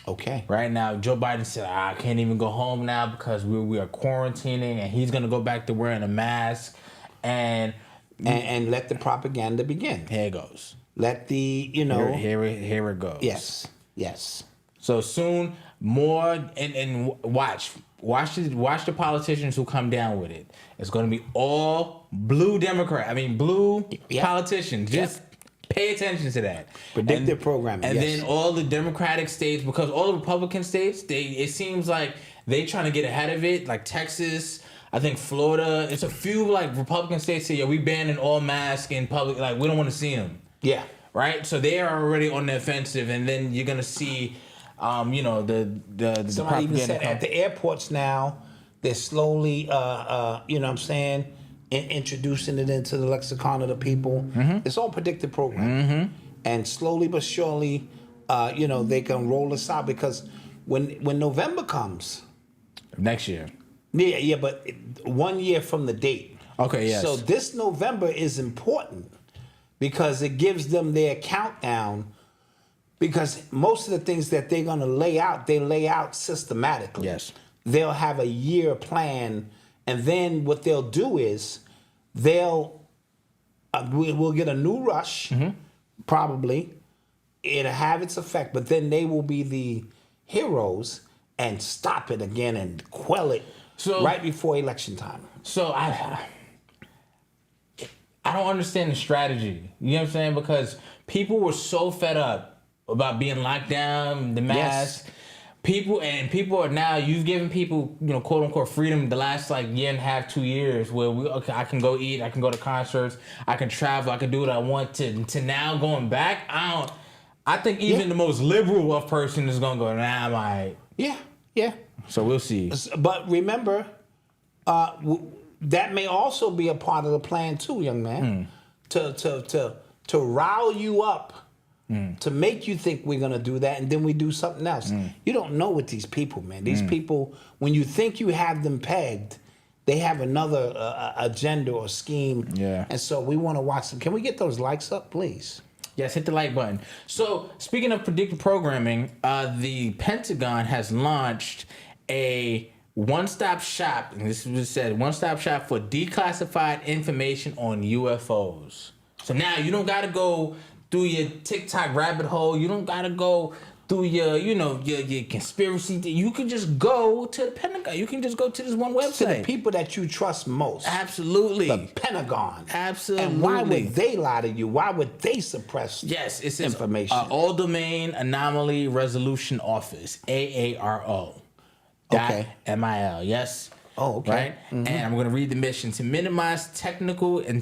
Okay. Right now, Joe Biden said, I can't even go home now because we are quarantining, and he's gonna go back to wearing a mask, and let the propaganda begin. Here it goes. Let the here it goes. Yes. So soon more and watch the politicians who come down with it. It's going to be all blue politicians. Just pay attention to that. Predictive programming. And then all the Democratic states, because all the Republican states, it seems like they trying to get ahead of it, like Texas, I think Florida. It's a few like Republican states say, we banning all masks in public. Like we don't want to see them. Yeah. Right. So they are already on the offensive, and then you're gonna see, the somebody even said at the airports now they're slowly, introducing it into the lexicon of the people. Mm-hmm. It's all predictive programming, and slowly but surely, they can roll this out because when November comes next year. Yeah, but 1 year from the date. Okay, yes. So this November is important because it gives them their countdown, because most of the things that they're going to lay out systematically. Yes. They'll have a year plan, and then what they'll do is we'll get a new rush, probably. It'll have its effect, but then they will be the heroes and stop it again and quell it right before election time. So I don't understand the strategy. You know what I'm saying? Because people were so fed up about being locked down, the mask. Yes. People are now, you've given people, quote unquote freedom the last year and a half, 2 years where I can go eat, I can go to concerts, I can travel, I can do what I want to now going back. I think even the most liberal of person is gonna go, nah, I'm all right. Yeah. So we'll see. But remember, that may also be a part of the plan too, young man, to rile you up, to make you think we're gonna do that, and then we do something else. You don't know with these people, man. These people, when you think you have them pegged, they have another agenda or scheme. Yeah. And so we want to watch them. Can we get those likes up, please? Yes, hit the like button. So, speaking of predictive programming, the Pentagon has launched a one-stop shop, and this is what it said, one-stop shop for declassified information on UFOs. So now you don't got to go through your TikTok rabbit hole. You don't got to go through your conspiracy. You can just go to the Pentagon. You can just go to this one website. To the people that you trust most. Absolutely. The Pentagon. Absolutely. And why would they lie to you? Why would they suppress it's information? All Domain Anomaly Resolution Office, AARO. Okay. MIL. Yes. Oh, okay. Right? And I'm going to read the mission: to minimize technical and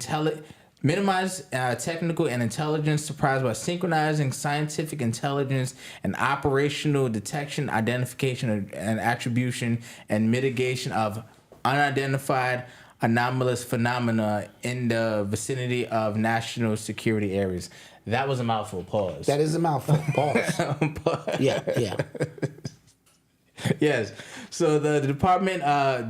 intelligence surprise by synchronizing scientific intelligence and operational detection, identification, and attribution and mitigation of unidentified anomalous phenomena in the vicinity of national security areas. That was a mouthful. Pause. That is a mouthful. Pause. Yeah. Yes. So the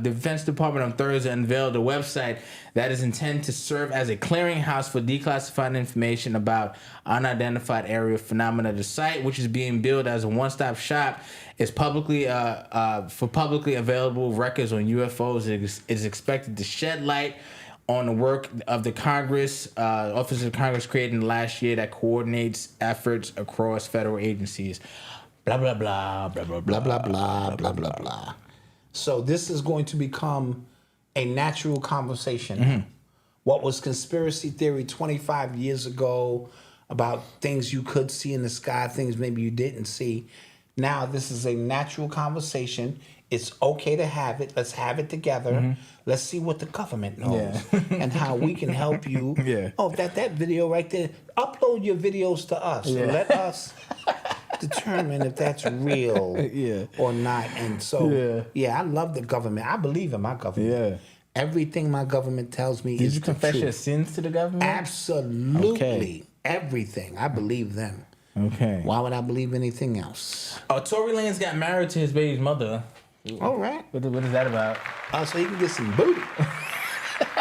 Defense Department on Thursday unveiled a website that is intended to serve as a clearinghouse for declassified information about unidentified area phenomena. The site, which is being built as a one-stop shop, is publicly available records on UFOs. It is expected to shed light on the work of the Office of Congress created in the last year that coordinates efforts across federal agencies. Blah, blah, blah, blah, blah, blah, blah, blah, blah, blah, blah. So this is going to become a natural conversation. Mm-hmm. What was conspiracy theory 25 years ago about things you could see in the sky, things maybe you didn't see. Now this is a natural conversation. It's okay to have it. Let's have it together. Mm-hmm. Let's see what the government knows and how we can help you. Yeah. Oh, that video right there. Upload your videos to us. Yeah. Let us determine if that's real or not. And so, I love the government. I believe in my government. Yeah. Everything my government tells me is Did you the confess truth. your sins to the government? Absolutely. Okay. Everything. I believe them. Okay. Why would I believe anything else? Tory Lanez got married to his baby's mother. All right. What is that about? So you can get some booty.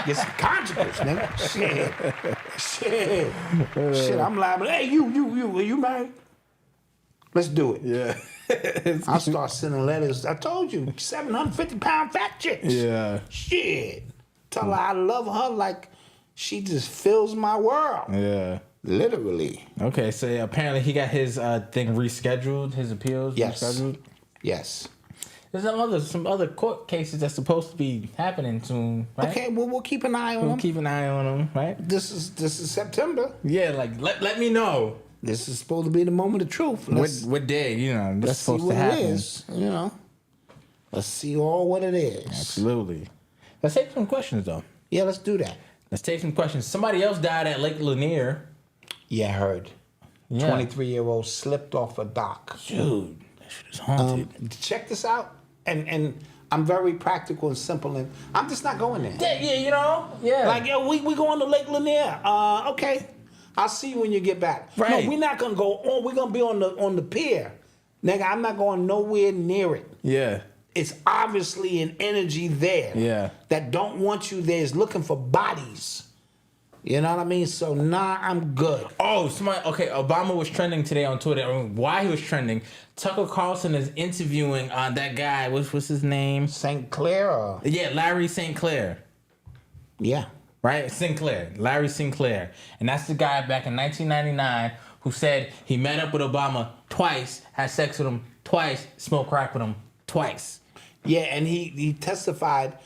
Get some conjugals, nigga. Shit. I'm like, hey, you married? Let's do it. Yeah. I'll start sending letters. I told you, 750-pound fat chicks. Yeah. Shit. Tell her I love her like she just fills my world. Yeah. Literally. Okay, so apparently he got his thing rescheduled, his appeals rescheduled. Yes. There's some other court cases that's supposed to be happening soon, right? Okay, well, we'll keep an eye on them. We'll keep an eye on them, right? This is September. Yeah, like let me know. This is supposed to be the moment of truth. What day, that's let's supposed see what to happen. It is, Let's see all what it is. Absolutely. Let's take some questions, though. Yeah, let's do that. Let's take some questions. Somebody else died at Lake Lanier. Yeah, I heard. Yeah. 23-year-old slipped off a dock. Dude, that shit is haunted. Check this out. And I'm very practical and simple, and I'm just not going there. Yeah. Like, we going to Lake Lanier. Okay. I'll see you when you get back. Right. No, we're not gonna go on. We're gonna be on the pier. Nigga, I'm not going nowhere near it. Yeah. It's obviously an energy there. That don't want you there. Is looking for bodies. You know what I mean? So, I'm good. Oh, Obama was trending today on Twitter. I mean, why he was trending. Tucker Carlson is interviewing that guy. What's his name? St. Clair? Yeah, Larry St. Clair. Yeah. Right? Larry Sinclair. And that's the guy back in 1999 who said he met up with Obama twice, had sex with him twice, smoked crack with him twice. Yeah, and he testified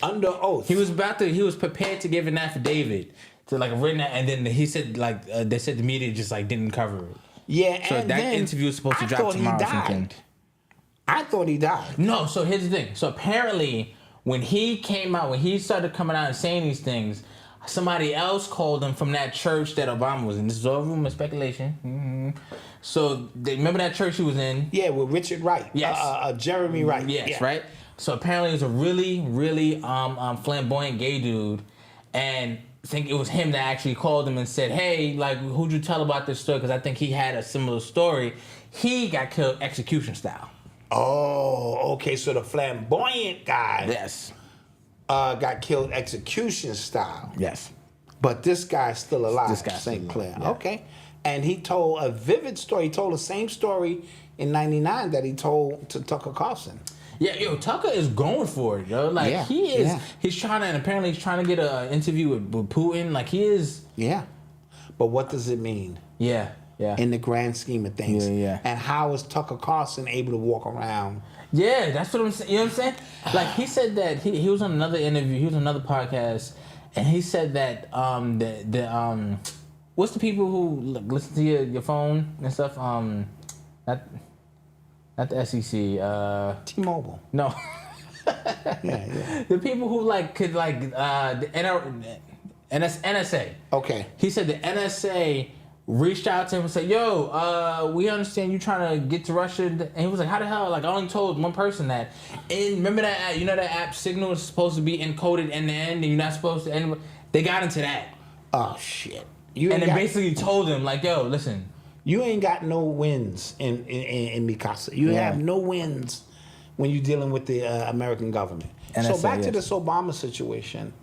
under oath. He was prepared to give an affidavit. To like a written, and then he said they said the media just didn't cover it. Yeah, so and that then interview is supposed to drop tomorrow or something. I thought he died. No, so here's the thing. So apparently, when he started coming out and saying these things, somebody else called him from that church that Obama was in. This is all rumor speculation. Mm-hmm. So remember that church he was in? Yeah, with Richard Wright. Yes. Jeremy Wright. Yes, right. So apparently, it was a really, really flamboyant gay dude, and I think it was him that actually called him and said, hey, who'd you tell about this story? Because I think he had a similar story. He got killed execution style. Oh, okay. So the flamboyant guy got killed execution style. Yes. But this guy's still alive, This guy's St. still Clair. alive, yeah. Okay. And he told a vivid story. He told the same story in 99 that he told to Tucker Carlson. Yeah, yo, Tucker is going for it, yo. Like he is. Yeah. He's trying to, and apparently he's trying to get an interview with Putin. Like he is. Yeah, but what does it mean? Yeah. In the grand scheme of things. Yeah. And how is Tucker Carlson able to walk around? Yeah, that's what I'm saying. You know what I'm saying? Like he said that he was on another interview. He was on another podcast, and he said that what's the people who listen to your phone and stuff? Not the SEC. T-Mobile. No. Yeah. The people who could the NSA. Okay. He said the NSA reached out to him and said, "Yo, we understand you trying to get to Russia." And he was like, "How the hell? Like I only told one person that." And remember that app, you know that app Signal is supposed to be encoded end to end, and you're not supposed to. They got into that. Oh shit! Basically told him like, "Yo, listen." You ain't got no wins in Mikasa. You have no wins when you're dealing with the American government. So back to this Obama situation.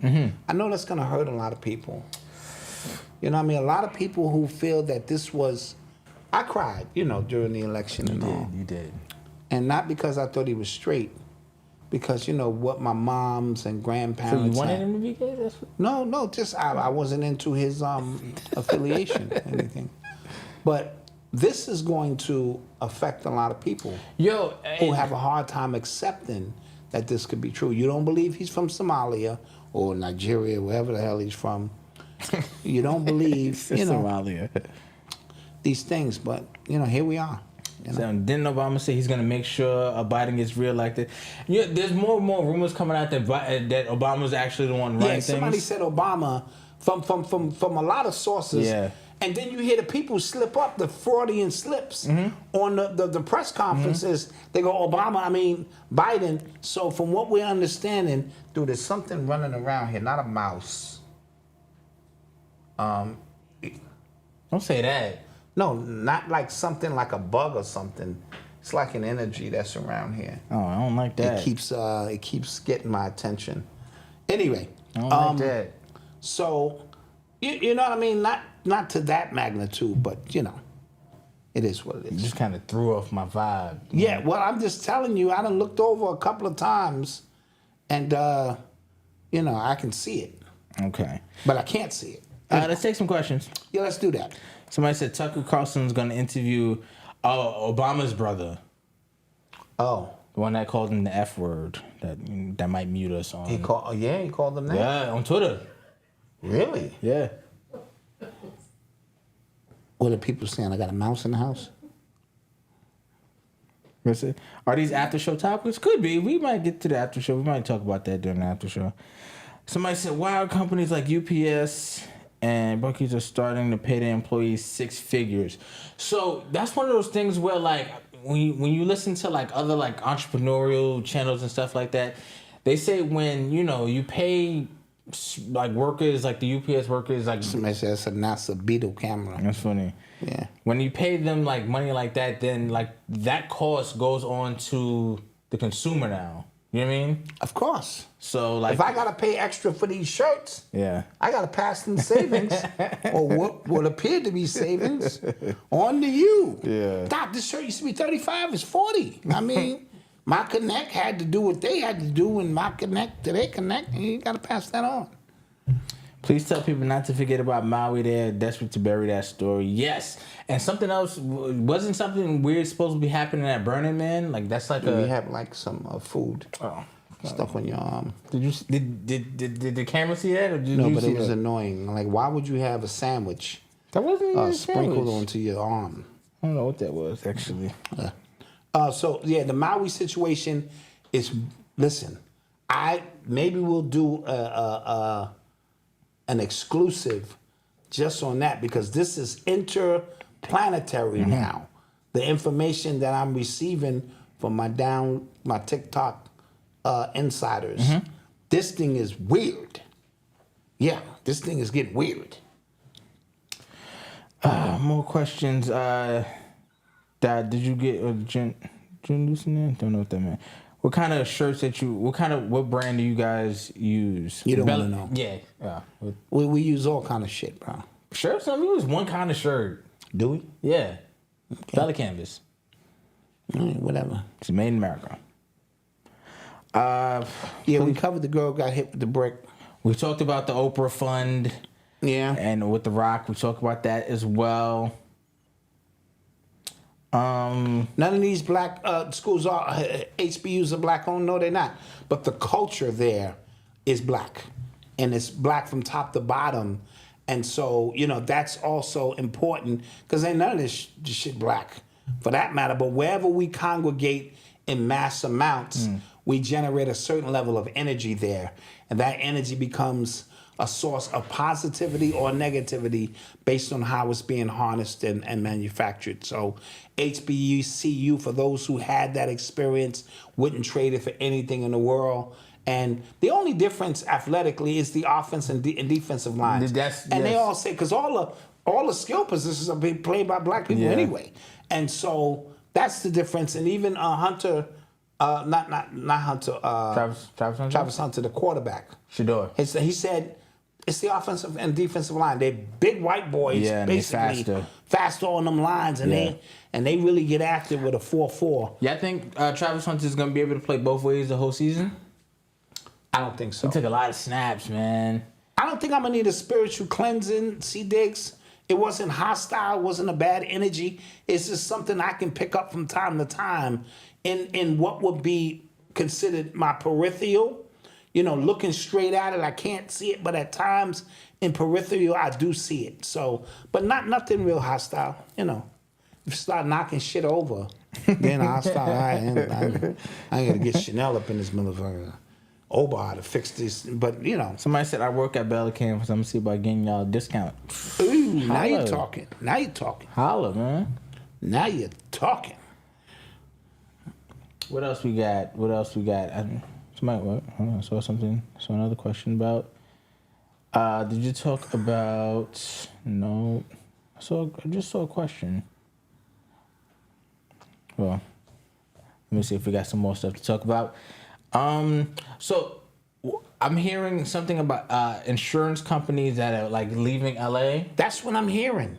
I know that's going to hurt a lot of people. You know what I mean? A lot of people who feel that this was... I cried, during the election and all. You did. And not because I thought he was straight. Because, what my moms and grandparents... So you wanted him to be gay? No, just I wasn't into his affiliation or anything. But this is going to affect a lot of people who have a hard time accepting that this could be true. You don't believe he's from Somalia or Nigeria, wherever the hell he's from. You don't believe, Somalia. These things, but here we are. So didn't Obama say he's going to make sure Biden gets reelected? There's more and more rumors coming out that Obama's actually the one running things. Somebody said Obama from a lot of sources. Yeah. And then you hear the people slip up, the Freudian slips on the press conferences. They go, Biden. So from what we're understanding, dude, there's something running around here, not a mouse. Don't say that. No, not like something like a bug or something. It's like an energy that's around here. Oh, I don't like that. It keeps getting my attention. Anyway. I don't like that. So, you know what I mean? Not to that magnitude, but it is what it is. You just kind of threw off my vibe. Yeah, well, I'm just telling you, I done looked over a couple of times, and I can see it. Okay, but I can't see it. Let's take some questions. Yeah, let's do that. Somebody said Tucker Carlson's going to interview Obama's brother. Oh, the one that called him the F word that might mute us on. He called him that. Yeah, on Twitter. Really? Yeah. What are people saying? I got a mouse in the house? Are these after show topics? Could be. We might get to the after show. We might talk about that during the after show. Somebody said, wow, companies like UPS and Buc-ee's are starting to pay their employees 6 figures. So that's one of those things where when you listen to other entrepreneurial channels and stuff like that, they say when you pay workers, like the UPS workers, somebody said that's a NASA Beetle camera. That's funny. Yeah. When you pay them money like that, then that cost goes on to the consumer now. You know what I mean? Of course. So if I gotta pay extra for these shirts, I gotta pass them savings or what appear to be savings on to you. Yeah. Stop, this shirt used to be $35, it's $40. My Connect had to do what they had to do, and my Connect to their Connect, and you gotta pass that on. Please tell people not to forget about Maui. They're desperate to bury that story. Yes. And something else, wasn't something weird supposed to be happening at Burning Man? That's we have some food stuff on your arm. Did the camera see that? Or no, but it was annoying. Why would you have a sandwich that wasn't even sprinkled onto your arm? I don't know what that was, actually. The Maui situation is, listen, maybe we'll do an exclusive just on that, because this is interplanetary now. The information that I'm receiving from my TikTok insiders, this thing is weird. Yeah, this thing is getting weird. More questions. Did you get Jen Lucien? Don't know what that meant. What kind of shirts what brand do you guys use? You don't want to know. Yeah. We use all kind of shit, bro. Shirts? We use one kind of shirt. Do we? Yeah. Okay. Belly canvas. All right, whatever. It's made in America. Yeah, we covered the girl got hit with the brick. We talked about the Oprah Fund. Yeah. And with The Rock, we talked about that as well. None of these black schools are HBCUs are black owned. No, they're not. But the culture there is black, and it's black from top to bottom. And so, that's also important because ain't none of this shit black, for that matter. But wherever we congregate in mass amounts, we generate a certain level of energy there, and that energy becomes a source of positivity or negativity based on how it's being harnessed and manufactured. So HBCU, for those who had that experience, wouldn't trade it for anything in the world. And the only difference athletically is the offense and defensive lines. They all say, because all the skill positions are being played by black people anyway. And so that's the difference. And even Hunter, not Hunter, Travis Hunter, the quarterback. Shador. He said, it's the offensive and defensive line. They're big white boys, basically faster on them lines, and they really get after it with a 4-4. Yeah, I think Travis Hunter is going to be able to play both ways the whole season. I don't think so. He took a lot of snaps, man. I don't think I'm gonna need a spiritual cleansing. C. Diggs. It wasn't hostile. It wasn't a bad energy. It's just something I can pick up from time to time in what would be considered my peripheral. Looking straight at it, I can't see it, but at times in peripheral, I do see it. So, but nothing real hostile. If you start knocking shit over, then I'll start. I ain't gonna get Chanel up in this motherfucker. Obar to fix this, but Somebody said I work at Bella Camp, so I'm gonna see about getting y'all a discount. Ooh, now you're talking. Holla, man. Now you're talking. What else we got? Somebody, what? Hold on, saw another question about. Did you talk about? No, I just saw a question. Well, let me see if we got some more stuff to talk about. So I'm hearing something about insurance companies that are like leaving LA. That's what I'm hearing.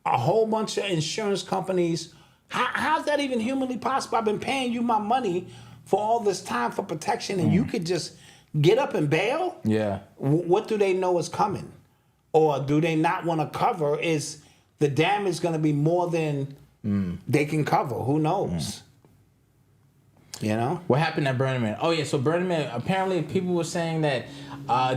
A whole bunch of insurance companies. How's that even humanly possible? I've been paying you my money for all this time for protection, and you could just get up and bail? Yeah. What do they know is coming? Or do they not want to cover? Is the damage going to be more than they can cover? Who knows? What happened at Burning Man? Oh yeah, so Burning Man, apparently people were saying that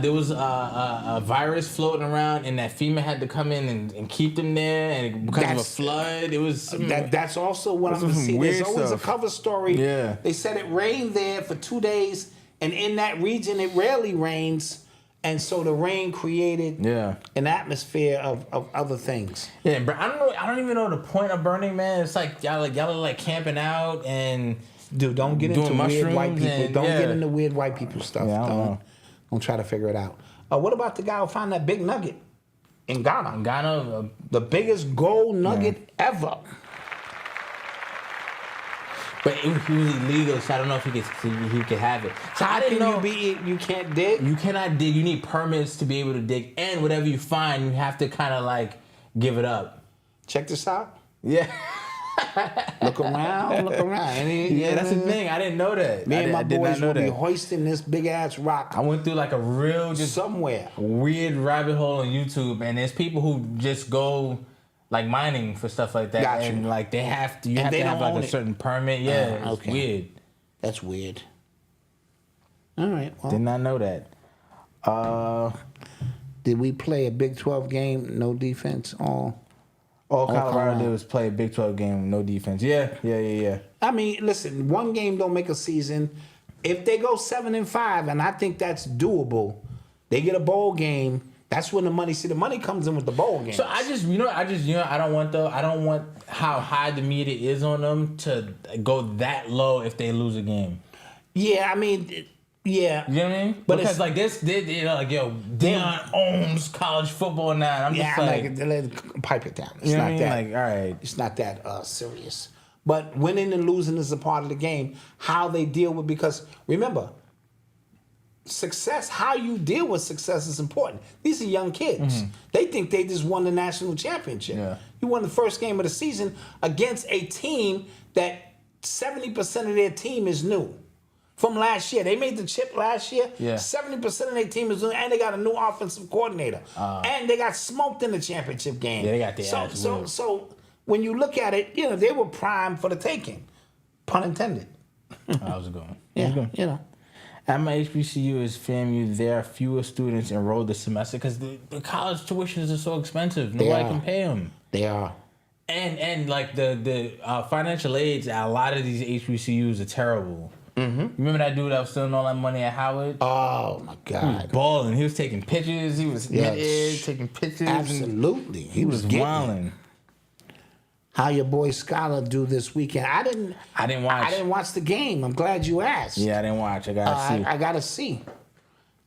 there was a virus floating around, and that FEMA had to come in and keep them there, and because of a flood, it was that's also what I'm seeing. There's always a cover story. Yeah, they said it rained there for 2 days, and in that region it rarely rains, and so the rain created an atmosphere of other things. Yeah, but I don't even know the point of Burning Man. It's like y'all are like camping out and. Dude, don't get into weird white people. Don't get into weird white people stuff. Yeah, don't try to figure it out. What about the guy who found that big nugget in Ghana? In Ghana, the biggest gold nugget ever. But he was illegal, so I don't know if he could have it. So I didn't know you can't dig. You cannot dig. You need permits to be able to dig, and whatever you find, you have to kind of like give it up. Check this out. Yeah. Look around. Yeah, that's the thing. I didn't know that. Me and my boys will be hoisting this big ass rock. I went through like a real somewhere weird rabbit hole on YouTube, and there's people who just go like mining for stuff like that. Gotcha. And like you have to have like a certain permit. Yeah, it's weird. That's weird. All right. Well, did not know that. Did we play a Big 12 game? No defense. All Colorado did was play a Big 12 game, no defense. Yeah. I mean, listen, one game don't make a season. If they go 7-5, and I think that's doable, they get a bowl game. That's when the money. See, the money comes in with the bowl game. So I don't want how high the media is on them to go that low if they lose a game. Yeah, I mean. Yeah. You know what I mean? But because like this, Deion owns college football now. I'm just like pipe it down. It's not that. Like, all right. It's not that serious. But winning and losing is a part of the game. How they deal with, because remember, success, how you deal with success is important. These are young kids. They think they just won the national championship. Yeah. You won the first game of the season against a team that 70% of their team is new. from last year. They made the chip last year. Yeah. 70% of their team is doing, and they got a new offensive coordinator. And they got smoked in the championship game. Yeah, they got their ass whooped. So when you look at it, they were primed for the taking. Pun intended. I was going. Yeah, At my HBCU is FAMU, there are fewer students enrolled this semester because the college tuitions are so expensive. Nobody can pay them. They are. And like the financial aids at a lot of these HBCUs are terrible. Mm-hmm. Remember that dude that was stealing all that money at Howard? Oh my God! He was balling. He was taking pictures. He was taking pictures. Absolutely, he was wilding. How your boy Scholar do this weekend? I didn't watch. I didn't watch the game. I'm glad you asked. Yeah, I didn't watch. I gotta see.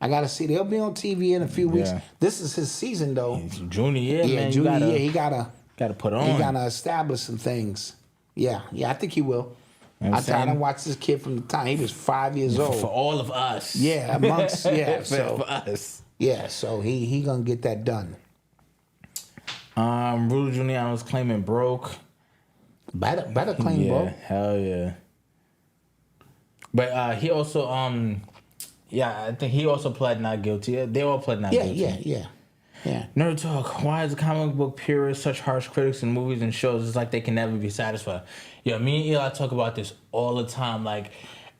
I gotta see. They'll be on TV in a few weeks. This is his season though. It's junior year, man. Junior year. He gotta put on. He gotta establish some things. Yeah. I think he will. I watched this kid from the time he was 5 years old. For all of us. Yeah, amongst for us. Yeah, so he gonna get that done. Rudy Giuliano's claiming broke. Better claim broke. Hell yeah. But he also I think he also pled not guilty. They all pled not guilty. Yeah. Nerd Talk. Why is the comic book purists such harsh critics in movies and shows? It's like they can never be satisfied. Me and Eli talk about this all the time. Like,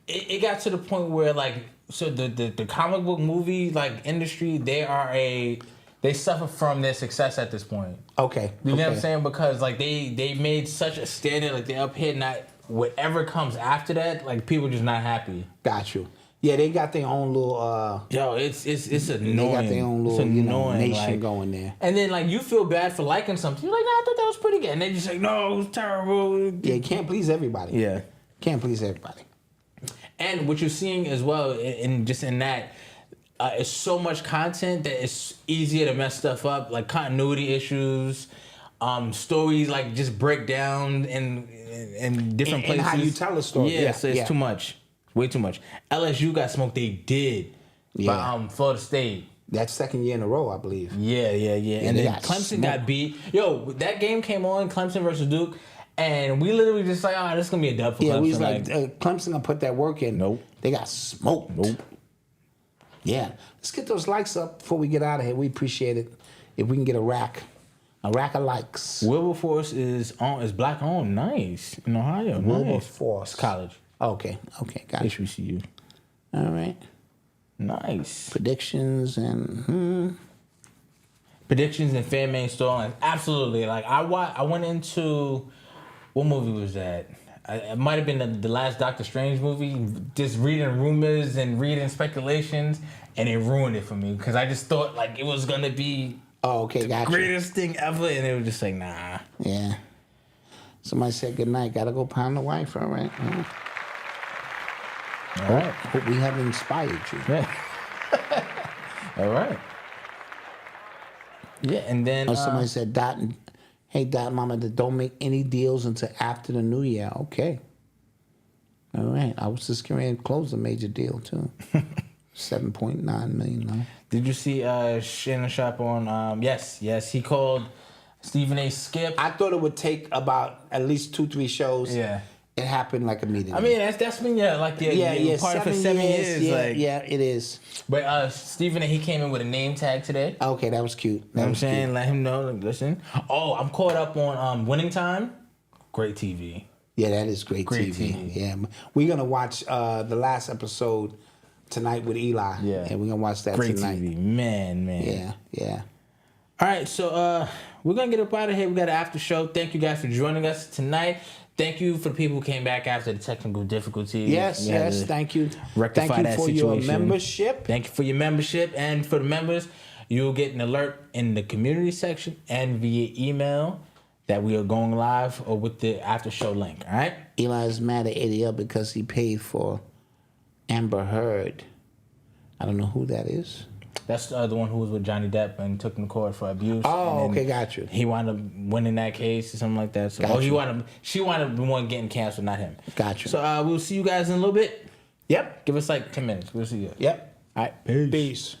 it got to the point where, like, so the comic book movie, like, industry, they suffer from their success at this point. Okay. You know what I'm saying? Because, like, they made such a standard, like, they're up here, not whatever comes after that, like, people just not happy. Got you. Yeah, they got their own little. It's annoying. They got their own little nation like, going there. And then like you feel bad for liking something. You're like, I thought that was pretty good. And they just like, no, it was terrible. Yeah, you can't please everybody. Yeah, can't please everybody. And what you're seeing as well, in that, is so much content that it's easier to mess stuff up, like continuity issues, stories like just break down in different places. And how you tell a story. Yeah, so it's too much. Way too much. LSU got smoked. They did. By Florida State. That's second year in a row, I believe. Yeah. And then Clemson got beat. Yo, that game came on, Clemson versus Duke, and we literally just like, this is gonna be a dub for Clemson. Yeah, we was like, Clemson gonna put that work in. Nope. They got smoked. Nope. Yeah. Let's get those likes up before we get out of here. We appreciate it. If we can get a rack of likes. Wilberforce is black owned. Nice. In Ohio. Wilberforce. College. Okay, got it. HBCU. All right. Nice. Predictions and fan main storyline. Absolutely. Like I went into, what movie was that? It might have been the last Doctor Strange movie. Just reading rumors and reading speculations, and it ruined it for me because I just thought like it was gonna be the greatest thing ever, and it was just like nah. Yeah. Somebody said good night. Gotta go pound the wife. All right. All right. Hope we have inspired you. Yeah. All right. Yeah, and then somebody said, Hey, Mama, don't make any deals until after the new year. Okay. All right. I was just going to close a major deal, too. $7.9 million now. Did you see Shannon Sharp on, yes, he called Stephen A. Skip. I thought it would take about at least 2-3 shows. Yeah. It happened like immediately. I mean, that's been part for 7 years. Yeah, it is. But Stephen, he came in with a name tag today. Okay, that was cute. You know what I'm saying? Let him know. Like, listen. Oh, I'm caught up on Winning Time. Great TV. Yeah, that is great TV. Yeah, we're gonna watch the last episode tonight with Eli. Yeah, and we're gonna watch that great tonight. TV, man. Yeah. All right, so we're gonna get up out of here. We got an after show. Thank you guys for joining us tonight. Thank you for the people who came back after the technical difficulties. Yes. Thank you. Rectify Thank you that for situation. your membership. Thank you for your membership. And for the members, you'll get an alert in the community section and via email that we are going live or with the after show link. All right? Eli is mad at ADL because he paid for Amber Heard. I don't know who that is. That's the one who was with Johnny Depp and took him to court for abuse. Oh, okay, got you. He wound up winning that case or something like that. So, she wound up the one getting canceled, not him. Got you. So we'll see you guys in a little bit. Yep. Give us like 10 minutes. We'll see you. Yep. All right. Peace.